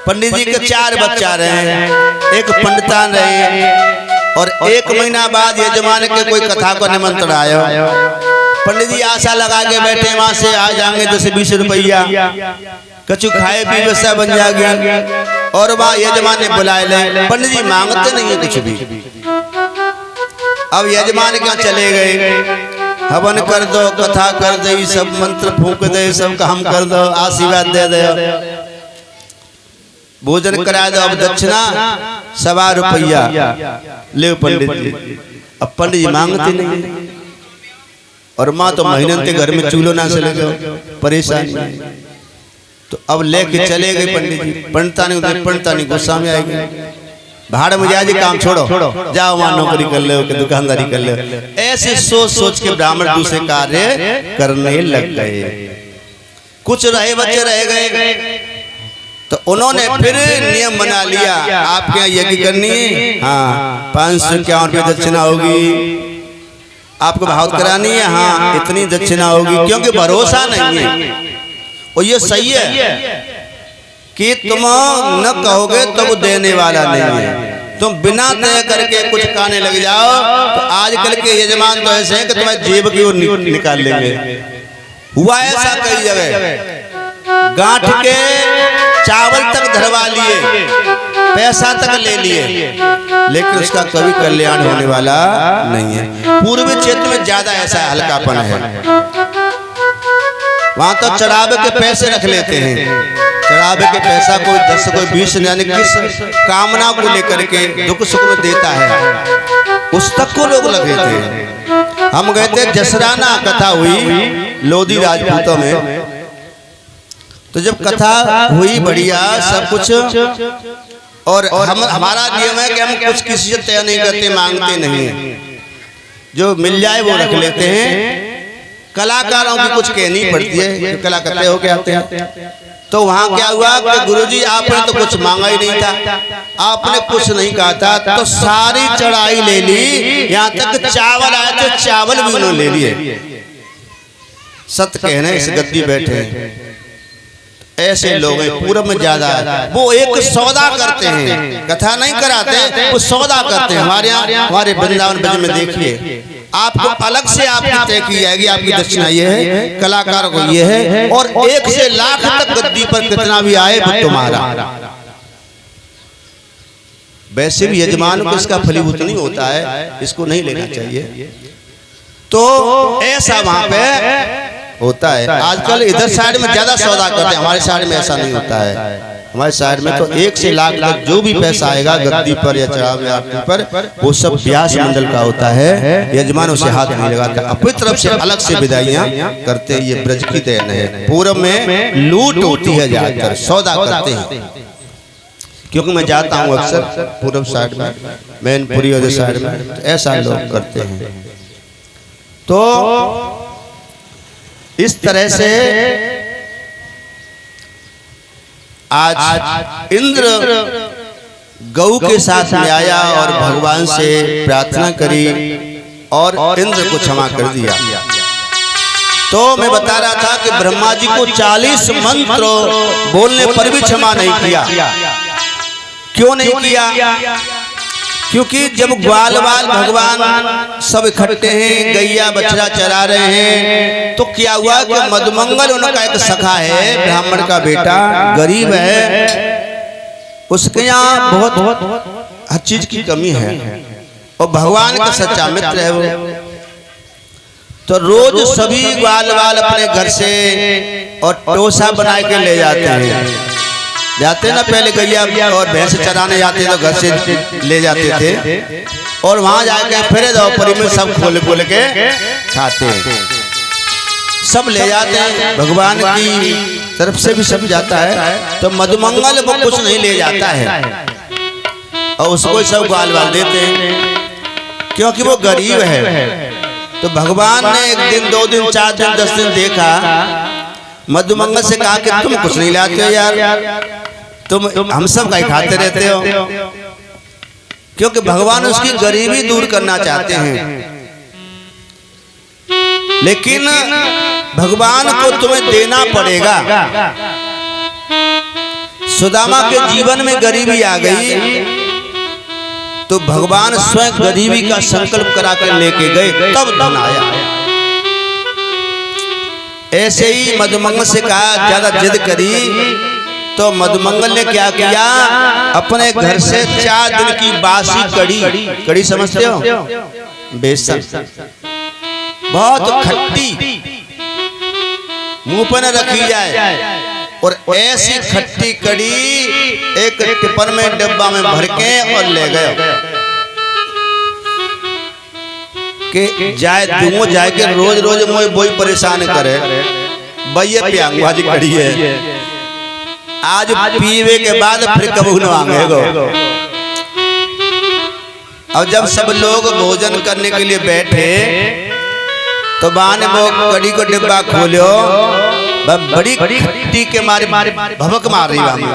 पंडित जी के 4 बच्चा रहे, एक पंडितान रहे, और 1 महीना बाद यजमान के कोई कथा को निमंत्रण आया। पंडित जी आशा लगा के बैठे, वहां से आ जाएंगे 10-20 रुपया, कछु खाए पी व्यवस्था बन जाएगी। और वहां यजमान ने बुलाए ले, पंडित जी मांगते नहीं है कुछ भी। अब यजमान क्या चले गए, हवन कर दो, कथा कर दे, सब मंत्र फूंक दे, सब काम कर दो, आशीर्वाद दे दे, भोजन करा दो। अब दक्षिणा 1.25 रुपया ले पंडित जी। अब पंडित जी मांगते नहीं, और माँ तो महीने के घर में चूल्हो ना चले गए, परेशान। तो अब लेके चले गए पंडित जी। पंडितानी गुस्सा में आएगी, भाड़ में जाए, काम छोड़ो, जाओ वहां नौकरी कर लो, दुकानदारी कर लो। ऐसे सोच सोच के ब्राह्मण दूसरे कार्य करने लग गए। कुछ रहे बच्चे रह गए, तो उन्होंने फिर नियम बना लिया, आपके यहाँ यज्ञ करनी है, हाँ 551 रुपये दक्षिणा होगी, आपको भाव करानी है, हाँ इतनी दक्षिणा होगी। क्योंकि भरोसा नहीं है, और ये सही है कि तुम न कहोगे तो वो देने वाला नहीं है। तुम बिना तय करके कुछ कहने लग जाओ तो आजकल के यजमान तो ऐसे हैं कि तुम्हें जेब की ओर निकाल लेंगे। हुआ ऐसा कई जगह, गांठ के चावल तक धरवा लिए, पैसा तक ले लिए, लेकिन उसका कभी कल्याण होने वाला नहीं है। पूर्वी क्षेत्र में ज्यादा ऐसा हल्कापन है। वहां तो चढ़ावे के पैसे रख लेते हैं, चढ़ावे के पैसा कोई 10 कोई 20, यानी किस कामना को लेकर के दुख सुख में देता है, उस तक को लोग लगे थे। हम गए थे जसराना, कथा हुई लोधी राजपूतों में। तो जब कथा हुई बढ़िया सब कुछ, और हमारा नियम है कि हम कुछ किसी से तय नहीं करते, मांगते नहीं है, जो मिल जाए वो रख लेते हैं। कलाकारों की कुछ कहनी पड़ती है, कला करते हो क्या आते हैं। तो वहां क्या हुआ कि गुरुजी आपने तो कुछ मांगा ही नहीं था, आपने कुछ नहीं कहा था, तो सारी चढ़ाई ले ली, यहाँ तक चावल आए थे, चावल भी उन्होंने ले लिए। सत्य कहने इस गद्दी बैठे हैं, ऐसे लोग हैं पूरब में ज्यादा है। वो एक सौदा करते हैं, कथा नहीं कराते, वो सौदा करते हैं। हमारे यहाँ, हमारे वृंदावन ब्रज में देखिए, आपको अलग से आपकी तय की जाएगी, आपकी दक्षिणा ये है, कलाकार को ये है, और 1 से लाख तक गद्दी पर कितना भी आए वो तुम्हारा। वैसे भी यजमान को इसका फलीभूत नहीं होता है, इसको नहीं लेना चाहिए। तो ऐसा वहां पे होता है। आजकल इधर साइड में ज्यादा सौदा करते हैं, हमारे साइड में ऐसा नहीं होता है। हमारे साइड में तो 1 से लाख तक जो भी पैसा आएगा गद्दी पर या चढ़ावे आरती पर, वो सब व्यास मंडल का होता है, यजमान उसे हाथ नहीं लगाता। अपनी तरफ से अलग से विदाइयां करते हैं। ये ब्रज की देन है। पूर्व में लूट होती है, ज्यादातर सौदा करते हैं। क्योंकि मैं जाता हूँ अक्सर पूर्व साइड में, मैनपुरी वाले साइड में, तो ऐसा लोग करते हैं। तो इस तरह से आज इंद्र गौ के साथ में आया और भगवान से प्रार्थना करी और इंद्र को क्षमा कर दिया। तो मैं बता रहा था कि ब्रह्मा जी को 40 मंत्र बोलने पर भी क्षमा नहीं किया। क्यों नहीं किया? क्योंकि जब ग्वाल बाल भगवान सब इकट्ठे हैं, गैया बछड़ा चरा रहे हैं, तो क्या हुआ कि मधुमंगल उनका एक सखा है, ब्राह्मण का बेटा, गरीब है, उसके यहाँ बहुत हर चीज की कमी है और भगवान का सच्चा मित्र है वो। तो रोज सभी ग्वाल वाल अपने घर से और टोसा बना के ले जाते हैं ना, पहले गैया और भैंस चराने जाते तो घर से ले जाते थे और वहां जाके फिर दोपहरी में सब खोल के खाते हैं, सब ले जाते हैं। भगवान की तरफ से भी सब जाता है, तो मधुमंगल वो कुछ नहीं ले जाता है और उसको सब ग्वाल वाल देते हैं क्योंकि वो गरीब है। तो भगवान ने एक दिन 2 दिन 4 दिन 10 दिन देखा, मधुमंगल से कहा कि तुम कुछ नहीं लाते हो यार, तुम हम सब का खाते रहते हो, क्योंकि भगवान उसकी गरीबी दूर करना चाहते हैं। लेकिन भगवान को तुम्हें देना पड़ेगा। सुदामा के जीवन में गरीबी आ गई तो भगवान स्वयं गरीबी का संकल्प करा कर लेके गए, तब धन आया। ऐसे ही मधुमंगल से कहा, ज्यादा जिद करी तो मधुमंगल ने क्या किया, अपने घर से 4 दिन की बासी कड़ी समझते हो, बेसन बहुत खट्टी मुंह पर न रखी जाए, और ऐसी खट्टी कड़ी एक टिफिन में डब्बा में भर के और ले गए कि जाए दूंगो जाए के रोज रोज मुझे वही परेशान करे, भैया पियांगो आज कड़ी है, आज पीवे के बाद फिर कबू न मांगेगो। अब जब सब लोग भोजन करने के लिए बैठे तो बा ने वो कड़ी को डिब्बा खोलो, बड़ी खट्टी के मारे भभक मार रही बामा।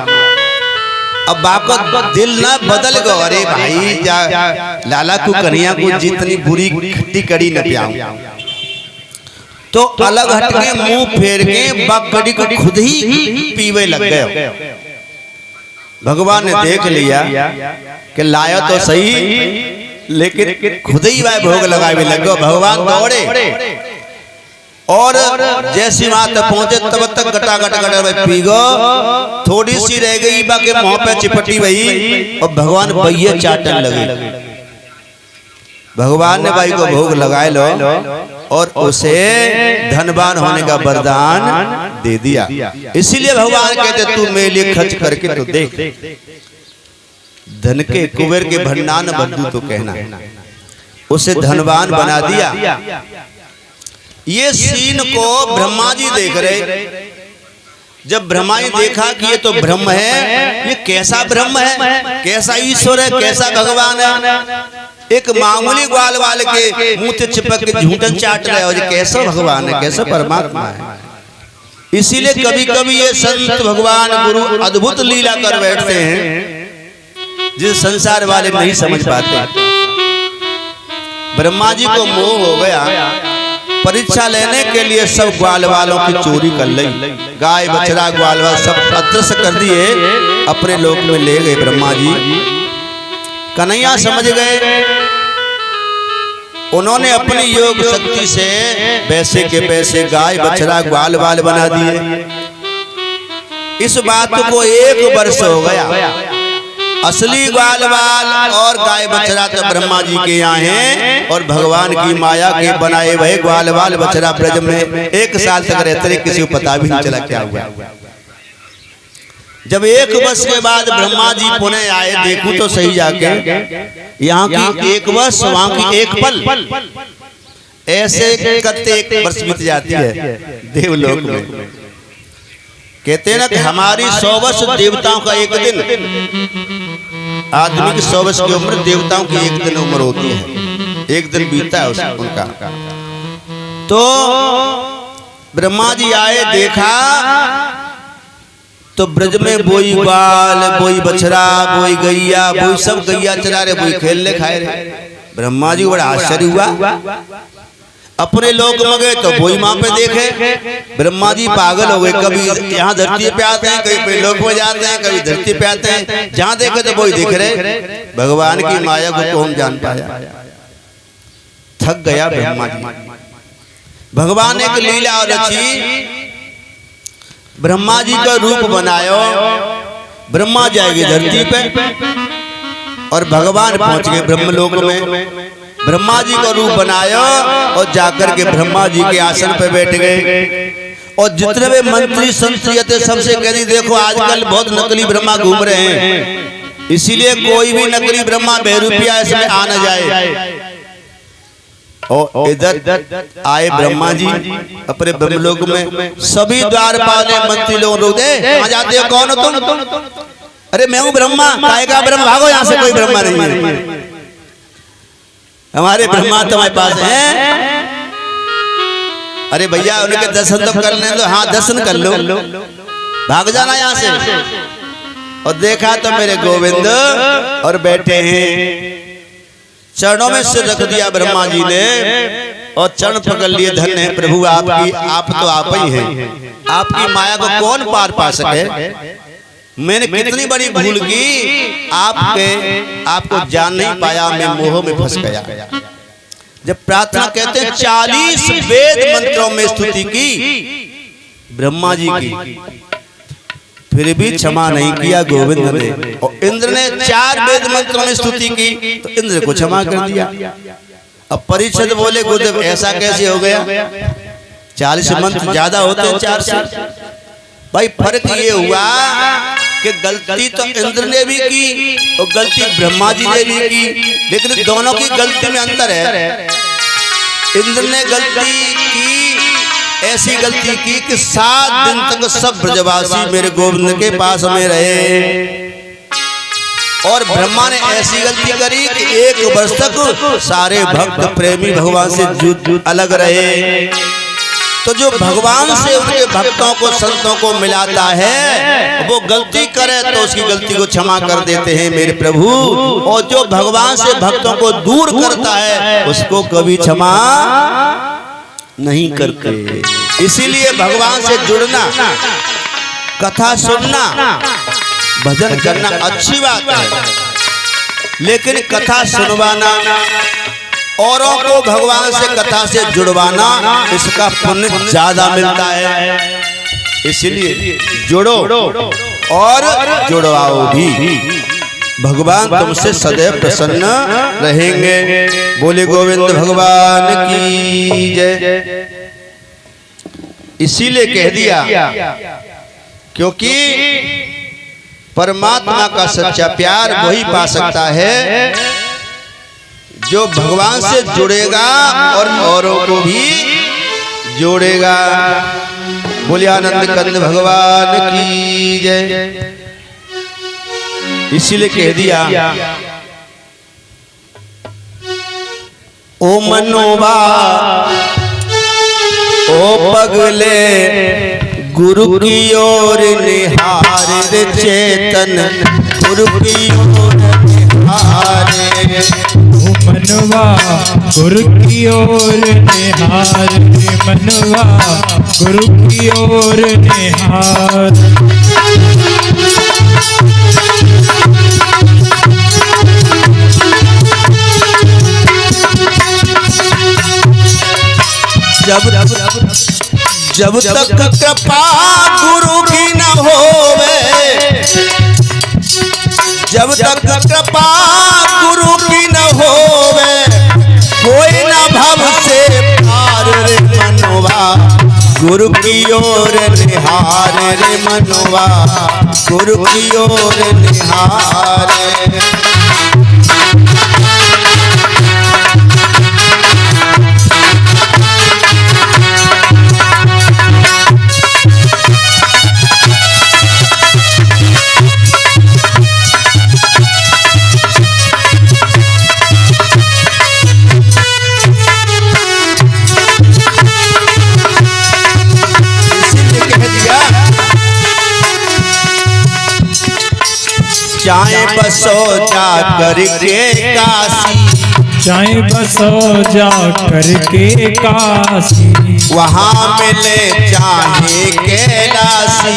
अब बाप दिल ना बदल गो, अरे भाई जा लाला को कन्हैया को जितनी बुरी खट्टी कड़ी न पियाऊं, तो अलग हट के मुंह फेर के बाप कड़ी को खुद ही पीवे लग गए। भगवान ने देख लिया कि लाया तो सही, लेकिन खुद ही वह भोग लगाए लग गए। भगवान दौड़े और जैसी वहां तक पहुंचे तब तक गटा पीगो, थोड़ी सी रह गई बाकी मुंह पे चिपटी वही, और भगवान भैया चाटन लगे। भगवान ने भाई को भोग लगाए लो और उसे धनवान होने का वरदान दे दिया। इसीलिए भगवान कहते तू मेरे लिए खर्च करके तो देख, धन के कुबेर के भंडार बंधु तो कहना, उसे धनवान बना दिया। ये सीन को ब्रह्मा जी देख रहे। जब ब्रह्मा जी देखा कि ये तो ब्रह्म है, ये कैसा ब्रह्म है, कैसा ईश्वर है, कैसा भगवान है, एक मामूली ग्वाल वाले के मुंह से चिपक के झूठन चाट रहे हो, ये कैसा भगवान है, कैसा परमात्मा है। इसीलिए कभी कभी ये संत भगवान गुरु अद्भुत लीला कर बैठते हैं जिस संसार वाले नहीं समझ पाते। ब्रह्मा जी को मोह हो गया, परीक्षा लेने के लिए सब ग्वाल वालों की चोरी कर ली, गाय बछड़ा ग्वाल वाल सब अदृश्य कर दिए, अपने लोक में ले गए। ब्रह्मा जी कन्हैया समझ गए, उन्होंने अपनी योग शक्ति से पैसे के पैसे गाय बछड़ा ग्वाल वाल बना दिए। इस बात को 1 वर्ष हो गया। असली ग्वाल वाल और गाय बछड़ा तो ब्रह्मा जी के यहाँ हैं, और भगवान की माया के बनाए हुए ग्वाल वाल बछड़ा ब्रज में 1 साल तक रहते रहे, किसी को पता भी नहीं चला क्या हुआ। जब 1 वर्ष के बाद ब्रह्मा जी पुणे आए, देखूं तो सही जाके यहाँ की 1 वर्ष, वहां की 1 पल, ऐसे करते 1 वर्ष बीत जाती है देवलोक में। कहते हैं ना कि हमारी 100 वर्ष देवताओं का 1 दिन, आदमी की 100 वर्ष की उम्र देवताओं की 1 दिन उम्र होती है, 1 दिन बीतता है उनका। तो ब्रह्मा जी आए, देखा तो ब्रज में बोई ग्वाल, बोई बछड़ा, बोई गैया, बोई सब गैया चला रहे, बोई खेलने खाए रहे। ब्रह्मा जी को बड़ा आश्चर्य हुआ। अपने लोक में गए तो बोई माँ पे देखे, ब्रह्मा जी पागल हो गए। कभी यहाँ धरती पे आते हैं, कभी पे लोक में जाते हैं, कभी धरती पे आते हैं, जहाँ देखे तो बोई दिख रहे। भगवान की माया को कौन जान पाया, थक गया ब्रह्मा जी। भगवान ने एक लीला रची, ब्रह्मा जी का रूप बनायो, ब्रह्मा जाएंगे धरती पे और भगवान पहुंच गए ब्रह्मलोक में। ब्रह्मा जी को रूप बनाया और जाकर के ब्रह्मा जी के आसन पे बैठ गए। और जितने भी मंत्री संतरी थे सबसे कह दी देखो आजकल बहुत नकली ब्रह्मा घूम रहे हैं, इसीलिए कोई भी नकली ब्रह्मा बेरुपिया इसमें आ न जाए। और इधर आए ब्रह्मा जी अपने ब्रह्मलोक में, सभी द्वारपाल मंत्री लोग रोक दे कहां जाते हो, कौन हो तुम? अरे मैं हूं ब्रह्मा। काहे का ब्रह्मा? भागो यहाँ से, कोई ब्रह्मा नहीं है, हमारे ब्रह्मा तुम्हारे पास हैं। अरे भैया उनके दर्शन तो कर लें। हाँ दर्शन कर लो, भाग जाना यहाँ से। और देखा तो मेरे गोविंद और बैठे हैं, चरणों में सिर रख दिया ब्रह्मा जी ने और चरण पकड़ लिए। धन्य है प्रभु आपकी, आप तो आप ही हैं, आपकी माया को कौन पार पा सके। मैंने कितनी बड़ी भूल की, आपको जान नहीं पाया, मैं मोह में फंस गया। जब प्रार्थना कहते हैं 40 वेद मंत्रों में स्तुति की ब्रह्मा जी की, फिर भी क्षमा नहीं किया गोविंद ने। और इंद्र ने 4 वेद मंत्रों में स्तुति की तो इंद्र को क्षमा कर दिया। अब परीक्षित बोले गुरुदेव ऐसा कैसे हो गया, 40 मंत्र ज्यादा होते हैं 4 से। भाई फर्क ये हुआ कि गलती तो इंद्र ने भी की और गलती ब्रह्मा जी ने भी की, लेकिन दोनों की गलती में अंतर है। इंद्र ने गलती की, ऐसी गलती की कि 7 दिन तक सब ब्रजवासी मेरे गोविंद के पास में रहे, और ब्रह्मा ने ऐसी गलती करी कि 1 वर्ष तक सारे भक्त प्रेमी भगवान से अलग रहे। तो जो भगवान से उनके भक्तों को संतों को मिलाता है वो गलती करे तो उसकी गलती को क्षमा कर देते हैं मेरे प्रभु, और जो भगवान से भक्तों को दूर करता है उसको कभी क्षमा नहीं करते। इसीलिए भगवान से जुड़ना, कथा सुनना, भजन करना अच्छी बात है, लेकिन कथा सुनवाना, औरों को भगवान से कथा से जुड़वाना, इसका पुण्य ज्यादा मिलता है। इसलिए जुड़ो और जुड़वाओ भी, भगवान तुमसे सदैव प्रसन्न रहेंगे। बोले गोविंद भगवान की जय। इसीलिए कह दिया क्योंकि परमात्मा का सच्चा प्यार वही पा सकता है जो भगवान से जुड़ेगा और औरों को भी जोड़ेगा। बोलिए आनंद कंद भगवान की जय। इसीलिए कह दिया ओ मनोबा ओ पगले गुरु की ओर निहार रे चेतन, गुरु की ओर निहार मनवा गुरु की ओर निहार, मनवा गुरु की ओर निहार। जब तक कृपा गुरु की न होवे, जब तक कृपा गुरु की न होवे, कोई न भव से पार रे मनवा, गुरु की ओर निहार रे मनवा, गुरु की ओर निहार। चाहे बसो जा करके काशी, चाहे बसो जा करके काशी, वहाँ मिले चाहे कैलाशी,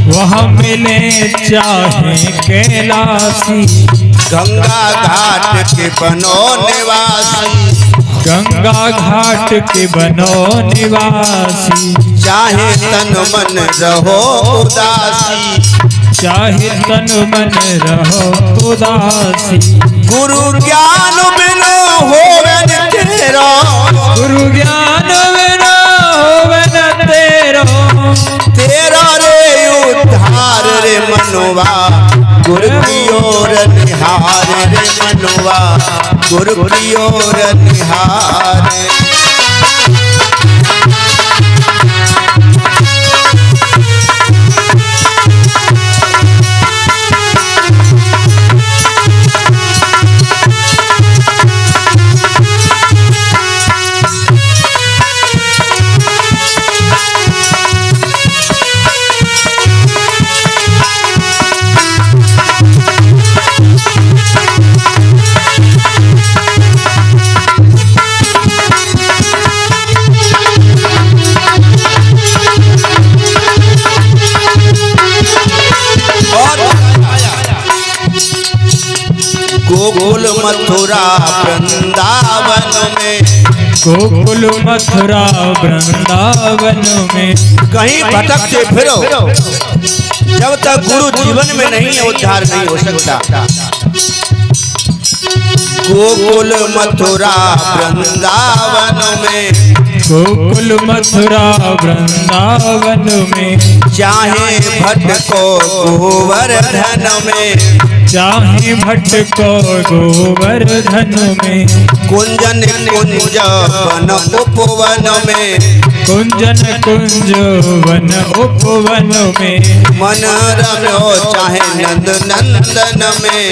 वहाँ मिले चाहे कैलाशी। गंगा घाट के बनो निवासी, गंगा घाट के बनो निवासी। चाहे तन मन रहो उदासी, चाहे तन मन रहो उदासी। गुरु ज्ञान बिनु होवे मेरो गुरु ज्ञान बिना होवे न तेरो तेरा रे उद्धार रे मनवा गुरु की ओर निहार रे मनवा गुरु की ओर निहार गोकुल मथुरा वृंदावन में गोकुल मथुरा वृंदावन में कहीं भटकते फिरो जब तक गुरु जीवन में नहीं है उद्धार नहीं हो सकता। गोकुल मथुरा वृंदावन में गोकुल मथुरा वृंदावन में चाहे भटको गोवर्धन में चाहे भटको गोवर्धन में कुंजन कुंज वन उपवन में कुंजन कुंज वन उपवन में मन रम्यो चाहे नंद नंदन में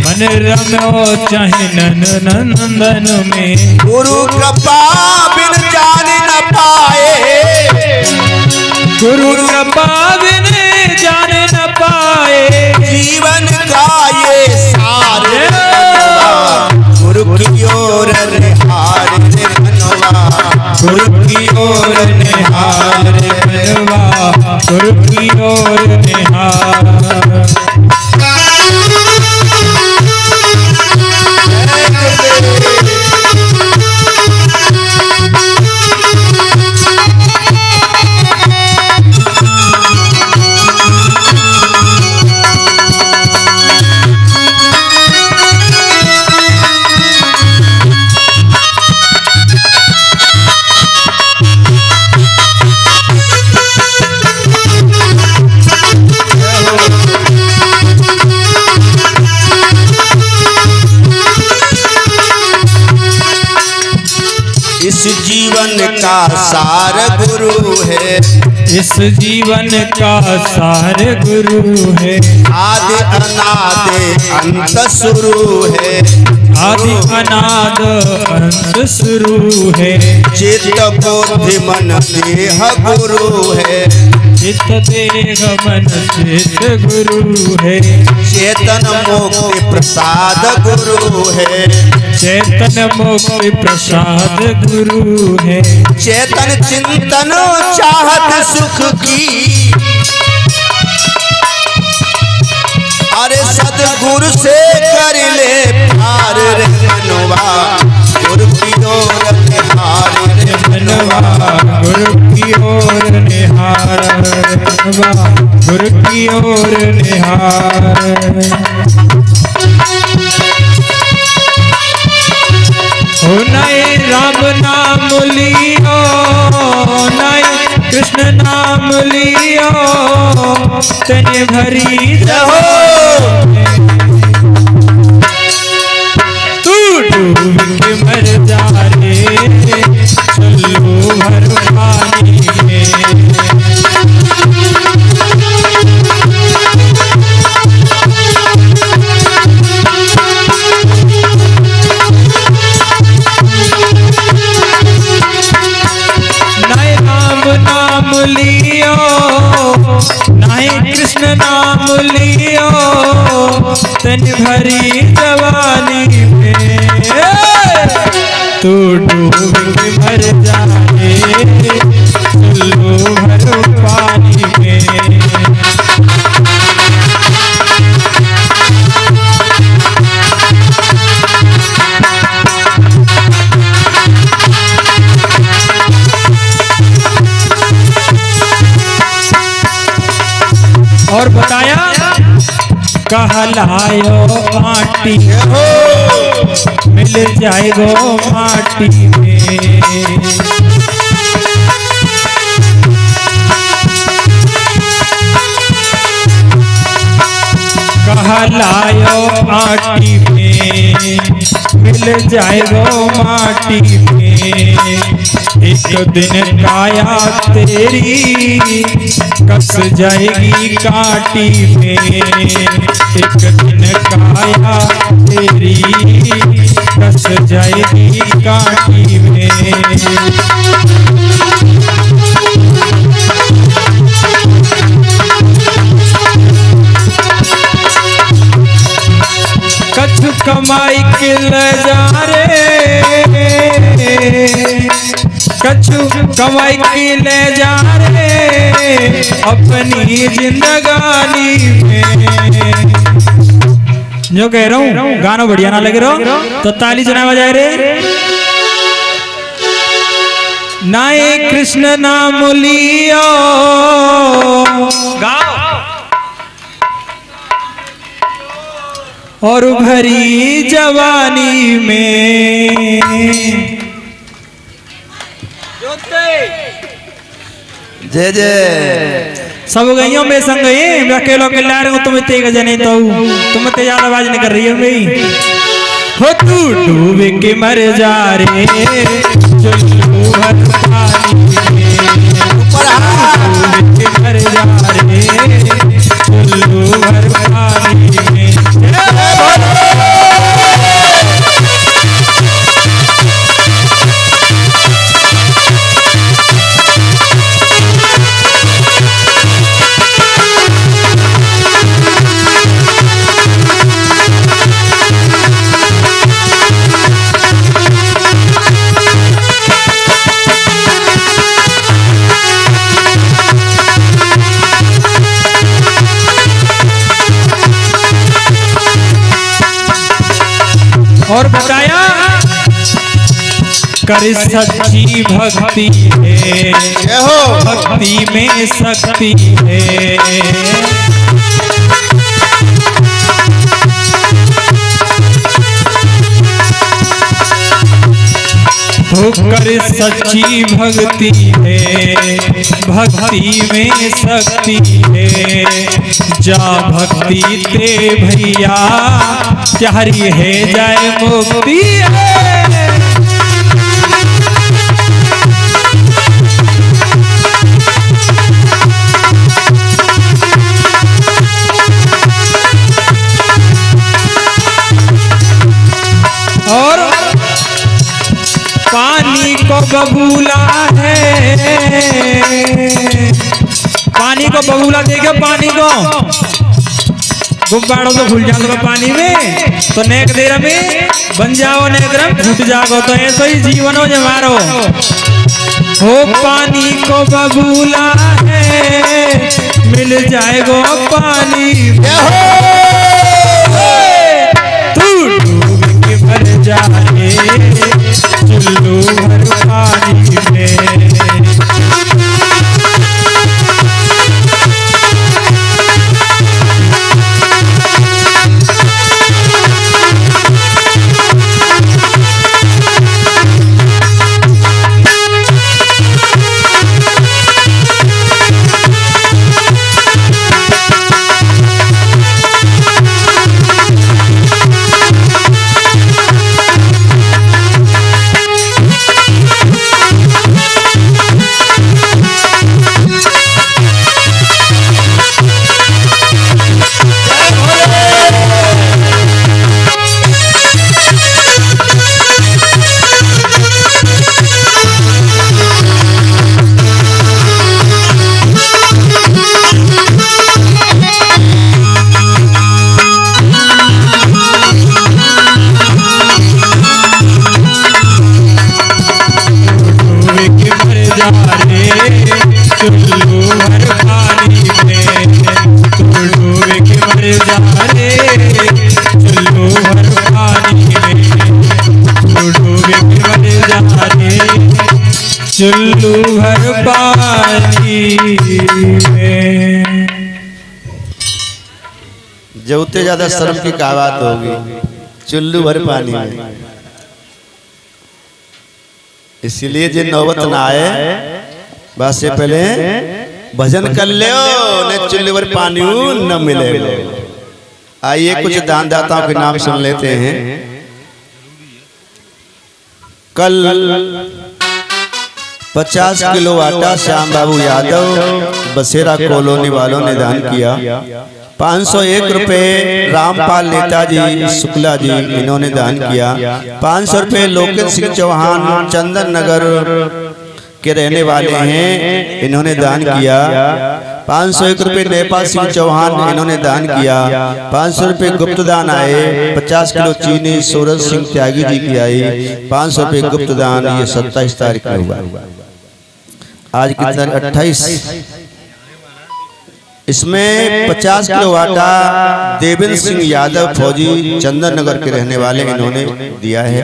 मन रम्यो चाहे नंद नंदन में गुरु कृपा बिन जान न पाए गुरु कृपा बिन जान न पाए जीवन का ये सार गुरु की ओर निहार रे मनवा गुरु की ओर निहार रे मनवा गुरु की ओर निहार इस जीवन का सार गुरु है इस जीवन का सार गुरु है आदि अनादि अंत शुरू है आदि अनाद अंत शुरू है चित्त बुद्धि मन देह गुरु है चित्त देह मन चित्त गुरु है चेतन मुक्ति प्रसाद गुरु है चेतन मुक्ति प्रसाद गुरु है चेतन चिंतन चाहत सुख की अरे सदगुरु से कर ले प्यार रे मनवा गुरु की ओर निहार रे मनवा गुरु की ओर निहार मनवा गुरु की ओर निहार हो नए राम नाम लियो नए कृष्ण नाम लियो तने भरी रहो तू डूब के मर जा रे चलो भर पानी में लियो नाई कृष्ण नाम लियो तन भरी जवानी में तू डूब के मर जाए लो भर पानी में और बताया कहलायो आटी मिल जाएगो माटी में। कहलायो आटी में मिल जाएगो माटी में। एक दिन काया तेरी कस जाएगी काटी में। एक दिन काया तेरी कस जाएगी काटी में। कछु कमाई के ले जा रे, कछु कमाई के ले जा रे अपनी जिंदगानी में। जो कह रहा हूँ गाना बढ़िया ना लगे रहो तो ताली जना बजाए रे। नाए कृष्ण नाम लियो गाओ और भरी जवानी में। जय जय सब गईयों में संग गई अकेलो के ला रहे हो। तुम इतने जने तो तुम इतने ज्यादा आवाज नहीं कर रही हो भाई। हो तू डूब के मर जा रे चुल्लू भर पानी में। डूब के मर जा रे चुल्लू भर पानी में। और बताया कर सच्ची भक्ति है, भक्ति में शक्ति है। कर सच्ची भक्ति है, भक्ति में शक्ति है। जा भक्ति ते भैया चारी है जाए मुक्ति है। और पानी को बबूला है, पानी को बबूला देखे पानी को गुब्बारों से भूल जाओ पानी में तो नेक देर में बन जाओ नेक फूट जाओ। तो ऐसा ही जीवन हो जमारो हो। पानी को बबूला है मिल जाएगो पानी तू डूब के मर जाए चुल्लू भर पानी में। चुल्लू भर पानी में। जो उतने ज्यादा शर्म की क्या बात होगी। चुल्लू भर पानी में। इसलिए जो नौबत ना आए बस से पहले भजन कर ले न चुल्लू भर पानी न मिले। आइए कुछ दान दाताओं के नाम सुन लेते हैं। कल 50 किलो आटा श्याम बाबू यादव बसेरा कॉलोनी वालों ने दान किया। 501 रुपए रामपाल नेताजी शुक्ला जी इन्होंने दान किया। 500 रुपए लोकेश सिंह चौहान चंदन नगर के रहने वाले हैं, इन्होंने दान किया। 501 रुपए नेपाल सिंह चौहान इन्होंने दान किया। 500 रुपए गुप्त दान आए। 50 किलो चीनी सूरज सिंह त्यागी जी की आई। 500 रुपए गुप्त दान, ये 27 तारीख में हुआ। आज की तारीख 28। इसमें 50 किलो आटा देवेंद्र सिंह यादव फौजी चंदन नगर के रहने वाले इन्होंने दिया है।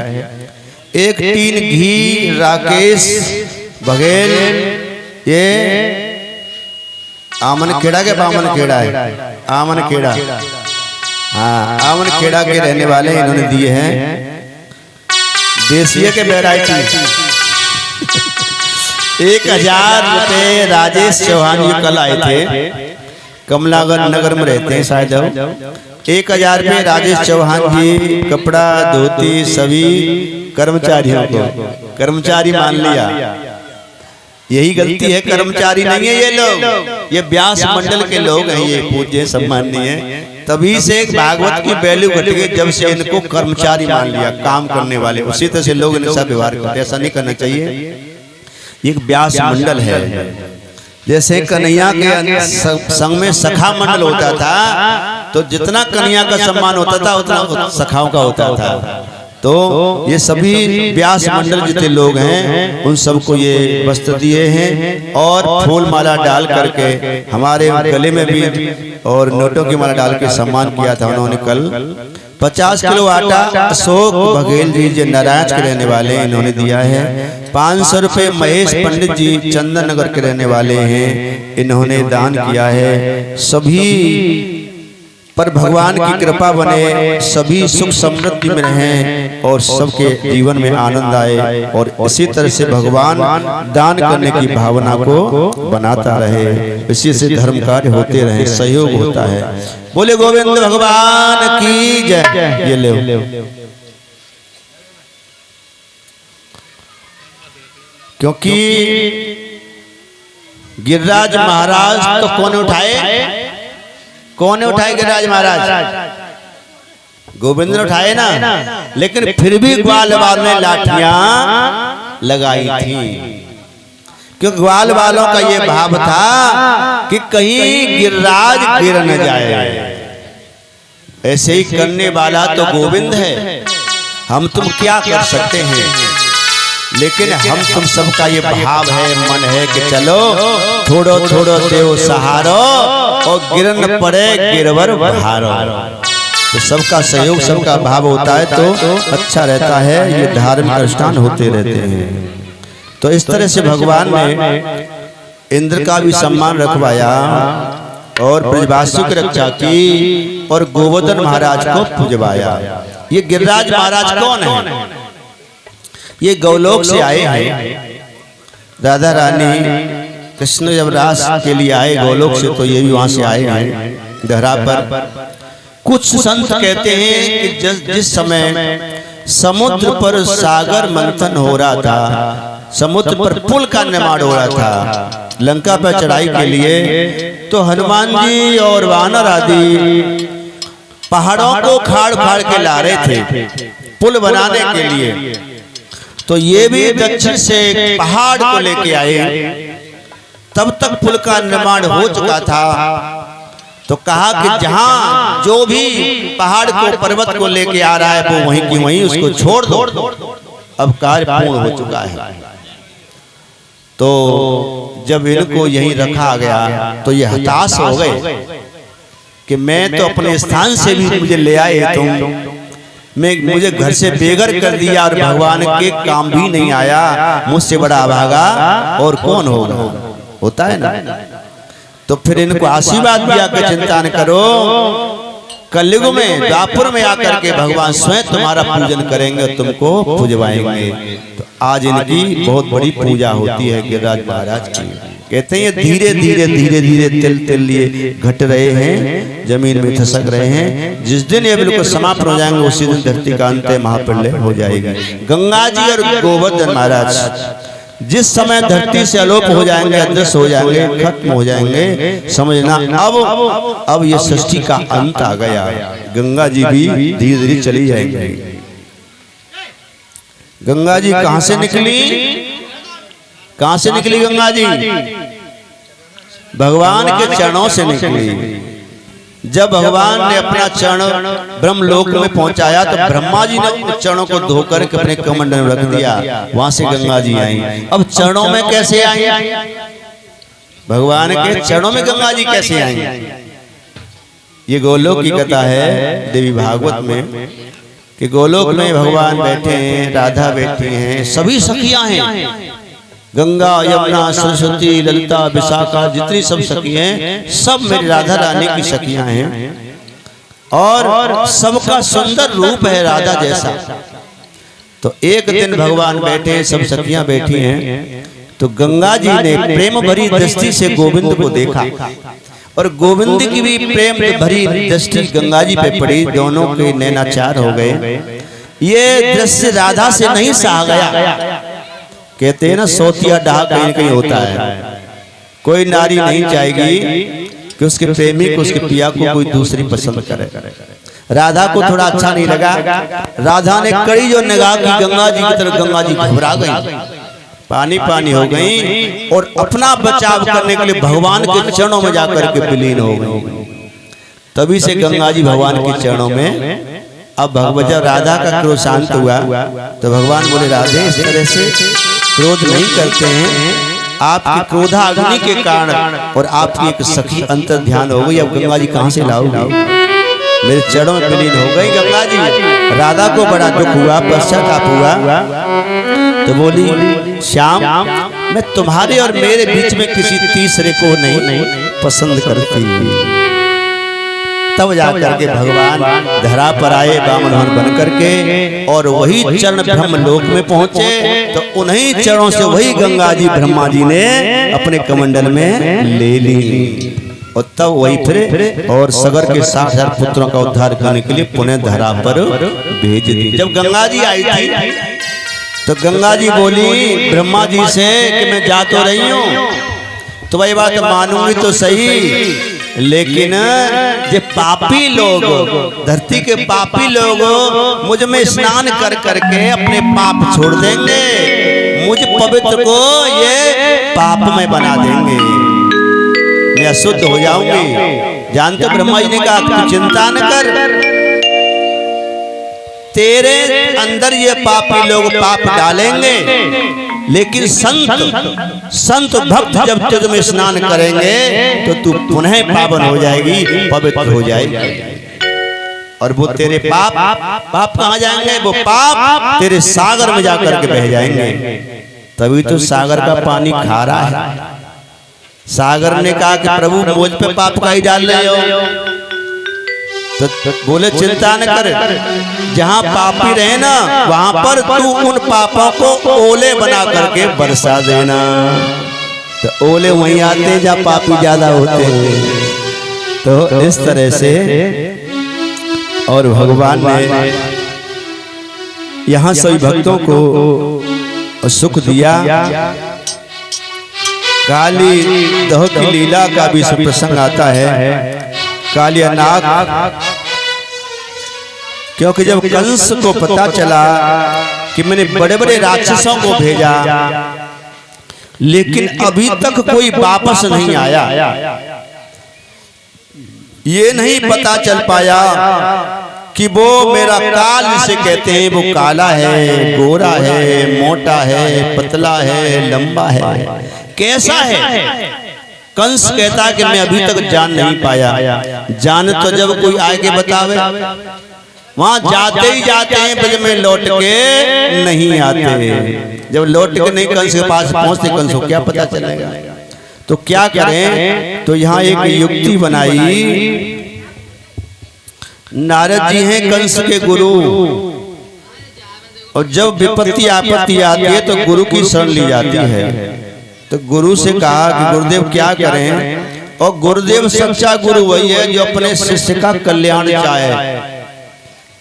1 टीन घी राकेश बघेल, ये आमन खेड़ा के बामन खेड़ा है, आमन खेड़ा, हाँ आमन खेड़ा के रहने वाले इन्होंने दिए हैं। देसिया के वैरायटी 1000 रुपए राजेश चौहान जी कल आए थे, कमलागर नगर में रहते हैं शायद। 1000 रुपए राजेश चौहान जी कपड़ा धोती सभी कर्मचारियों को, कर्मचारी मान लिया, यही गलती है, कर्मचारी नहीं है ये लोग, ये व्यास मंडल के लोग हैं, ये पूज्य सम्माननीय। तभी से भागवत की वैल्यू घट गई जब से इनको कर्मचारी मान लिया, काम करने वाले। उसी तरह से लोग इनका व्यवहार करते, ऐसा नहीं करना चाहिए। एक व्यास मंडल है, जैसे कन्हैया के संग में सखा मंडल होता था, तो जितना कन्हैया का सम्मान होता था उतना सखाओं का होता था। तो ये सभी व्यास मंडल जितने लोग हैं उन सबको ये वस्त्र दिए हैं और फूल माला डाल करके हमारे गले में भी और नोटों की माला डाल के सम्मान किया था उन्होंने कल। 50 किलो आटा अशोक बघेल जी जो नारायण के रहने वाले हैं इन्होंने दिया है। 500 रुपए महेश पंडित जी चंदन नगर के रहने वाले हैं, इन्होंने दान किया है। सभी पर भगवान की कृपा बने, सभी सुख समृद्धि में रहें और सबके जीवन में आनंद आए, और इसी तरह से भगवान दान करने की भावना को बनाता रहे, इसी से धर्म कार्य होते रहे, सहयोग होता है। बोले गोविंद भगवान की जय। ये ले क्योंकि गिरिराज महाराज तो कौन उठाए, कौन उठाए गिरिराज महाराज? गोविंद ने उठाए ना, लेकिन फिर भी ग्वाल वालों ने लाठियां लगाई थी, क्योंकि ग्वाल वालों का ये भाव था कि कहीं गिरिराज गिर न जाए। ऐसे ही करने वाला तो गोविंद है, हम तुम क्या कर सकते हैं, लेकिन हम तुम सबका ये भाव है, मन है कि चलो थोड़ो थोड़ो देव सहारो और गिरन पड़े गिरवर बहारो। तो सबका सहयोग सबका भाव होता है तो अच्छा रहता है, ये धार्मिक अनुष्ठान होते रहते हैं। तो इस तरह से भगवान ने इंद्र का भी सम्मान रखवाया और ब्रजवासियों की रक्षा की और गोवर्धन महाराज को पूजवाया। ये गिरिराज महाराज कौन है? ये गौलोक से आए हैं। राधा रानी कृष्ण जब रास के लिए आए गौलोक से, तो ये भी वहां से आए हैं धरा पर। कुछ संत कहते हैं कि जिस समय समुद्र पर सागर मंथन हो रहा था, समुद्र पर पुल का निर्माण हो रहा था लंका पर चढ़ाई के लिए, तो हनुमान जी और वानर आदि पहाड़ों को खाड़ फाड़ के ला रहे थे पुल बनाने के लिए। तो ये भी दक्षिण से पहाड़ को लेके आए, तब तक पुल का निर्माण हो चुका था। तो कहा कि जहां जो भी पहाड़ को पर्वत को लेके आ रहा है वो वहीं की वहीं उसको छोड़ दो, अब कार्य पूर्ण हो चुका है। तो जब इनको यहीं रखा गया तो ये हताश हो गए कि मैं तो अपने स्थान से भी मुझे ले आए तुम, मुझे घर से बेघर कर दिया और भगवान के काम भी नहीं आया, मुझसे बड़ा भागा और कौन होगा, होता है ना। तो फिर इनको आशीर्वाद दिया कि चिंता न करो, कलयुग में द्वापर में आकर के भगवान स्वयं तुम्हारा पूजन करेंगे और तुमको पूजवाएंगे। तो आज इनकी बहुत बड़ी पूजा होती है गिरिराज महाराज की। कहते हैं ये धीरे धीरे धीरे धीरे तिल तिल लिए घट रहे हैं, जमीन में खसक रहे हैं। जिस दिन ये बिल्कुल समाप्त हो जाएंगे उसी दिन धरती का अंत महाप्रलय हो जाएगी। गंगा जी और गोवर्धन महाराज जिस समय धरती से अलोप हो जाएंगे, अदृश्य हो जाएंगे, खत्म हो जाएंगे, समझना अब ये सृष्टि का अंत आ गया। गंगा जी भी धीरे धीरे चली जाएंगे। गंगा जी कहां से निकली? कहां से निकली गंगा जी? भगवान के चरणों से निकली। जब भगवान ने अपना चरण ब्रह्मलोक में पहुंचाया तो ब्रह्मा जी ने चरणों को धोकर के अपने कमंडल में रख दिया। वहां से गंगा जी आई। अब चरणों में कैसे आई? भगवान के चरणों में गंगा जी कैसे आई? ये गोलोक की कथा है देवी भागवत में कि गोलोक में भगवान बैठे हैं, राधा बैठी हैं, सभी सखियां हैं। गंगा, यमुना, सरस्वती, ललिता, विशाखा, जितनी सब सखी हैं सब मेरी राधा रानी की सखियां हैं और सबका सुंदर रूप है राधा जैसा। तो एक दिन भगवान बैठे हैं, सब सखियां बैठी हैं, तो गंगा जी ने प्रेम भरी दृष्टि से गोविंद को देखा और गोविंद की भी प्रेम भरी दृष्टि गंगा जी पे पड़ी। दोनों के नैनाचार हो गए। ये दृश्य राधा से नहीं सहा गया। कहते हैं ना सोतिया डहा कहीं कहीं होता है। कोई नारी नहीं चाहेगी कि उसके प्रेमी को, उसके पिया को कोई दूसरी पसंद करे। राधा को थोड़ा अच्छा नहीं लगा। राधा ने कड़ी जो निगाह की गंगा जी की तरफ, गंगा जी घबरा गई, पानी पानी हो गई और अपना बचाव करने के लिए भगवान के चरणों में जाकर के विलीन हो गई। तभी से गंगा जी भगवान के चरणों में। अब भगवत जब राधा का क्रोध शांत हुआ तो भगवान बोले राधे इस तरह से क्रोध नहीं करते हैं, आपकी क्रोधा अग्नि के कारण और आपकी एक सखी अंतर ध्यान हो गई। अब गंगा जी कहां से लाओगे? मेरे चरणों में विलीन हो गई गंगा जी। राधा को बड़ा दुख हुआ, पश्चाताप हुआ, तो बोली श्याम मैं तुम्हारे और मेरे बीच में किसी तीसरे को नहीं पसंद करती। तब जाकर के भगवान धरा पर आए वामन बन करके और वही चरण ब्रह्मलोक में पहुंचे। तो उन्हीं चरणों से वही गंगा जी ब्रह्मा जी ने अपने कमंडल में ले ली और तब वही फिर और सगर के 60,000 पुत्रों का उद्धार करने के लिए पुनः धरा पर भेज दी। जब गंगा जी आई थी तो गंगा जी बोली ब्रह्मा जी से कि मैं जा तो रही हूँ, तो वही बात मानूंगी तो सही, लेकिन ये पापी लोग, धरती के पापी लोग मुझ में स्नान कर करके अपने पाप छोड़ देंगे, मुझ पवित्र को ये पाप में बना देंगे, मैं अशुद्ध हो जाऊंगी। जानते ब्रह्मा जी ने कहा तू चिंता न कर, तेरे अंदर ये पापी लोग पाप डालेंगे, लेकिन संत भक्त जब तुझ में स्नान करेंगे तो तू पुनः पावन हो जाएगी, पवित्र हो जाएगी। और वो तेरे पाप कहाँ जाएंगे? वो पाप तेरे सागर में जाकर के बह जाएंगे। तभी तो सागर का पानी खारा है। सागर ने कहा कि प्रभु मुझ पे पाप का ही डाल रहे हो, तो बोले चिंता न कर, जहाँ पापी रहे ना वहां पर तू उन पापों को ओले बना करके बरसा देना। तो ओले वहीं आते जहाँ पापी ज्यादा होते हैं। तो इस तरह से और भगवान ने यहाँ सभी भक्तों को सुख दिया। काली दह की लीला का भी प्रसंग आता है। कालिया नाग, क्योंकि जब कंस को पता चला कि मैंने बड़े बड़े राक्षसों को भेजा लेकिन अभी तक कोई वापस नहीं आया, ये नहीं पता चल पाया कि वो मेरा काल जिसे कहते हैं वो काला है, गोरा है, मोटा है, पतला है, लंबा है, कैसा है। कंस कहता कि मैं अभी तक जान नहीं पाया। जान तो जब कोई आगे बतावे, वहां जाते ही जाते हैं ब्रज में लौट के नहीं आते। जब लौट के नहीं कंस के पास पहुंचते, कंस को क्या पता चलेगा। तो क्या करें, तो यहाँ एक युक्ति बनाई नारद जी हैं कंस के गुरु, और जब विपत्ति आपत्ति आती है तो गुरु की शरण ली जाती है। तो गुरु से कहा कि गुरुदेव क्या करें, और गुरुदेव सच्चा गुरु वही है जो अपने शिष्य का कल्याण चाहे,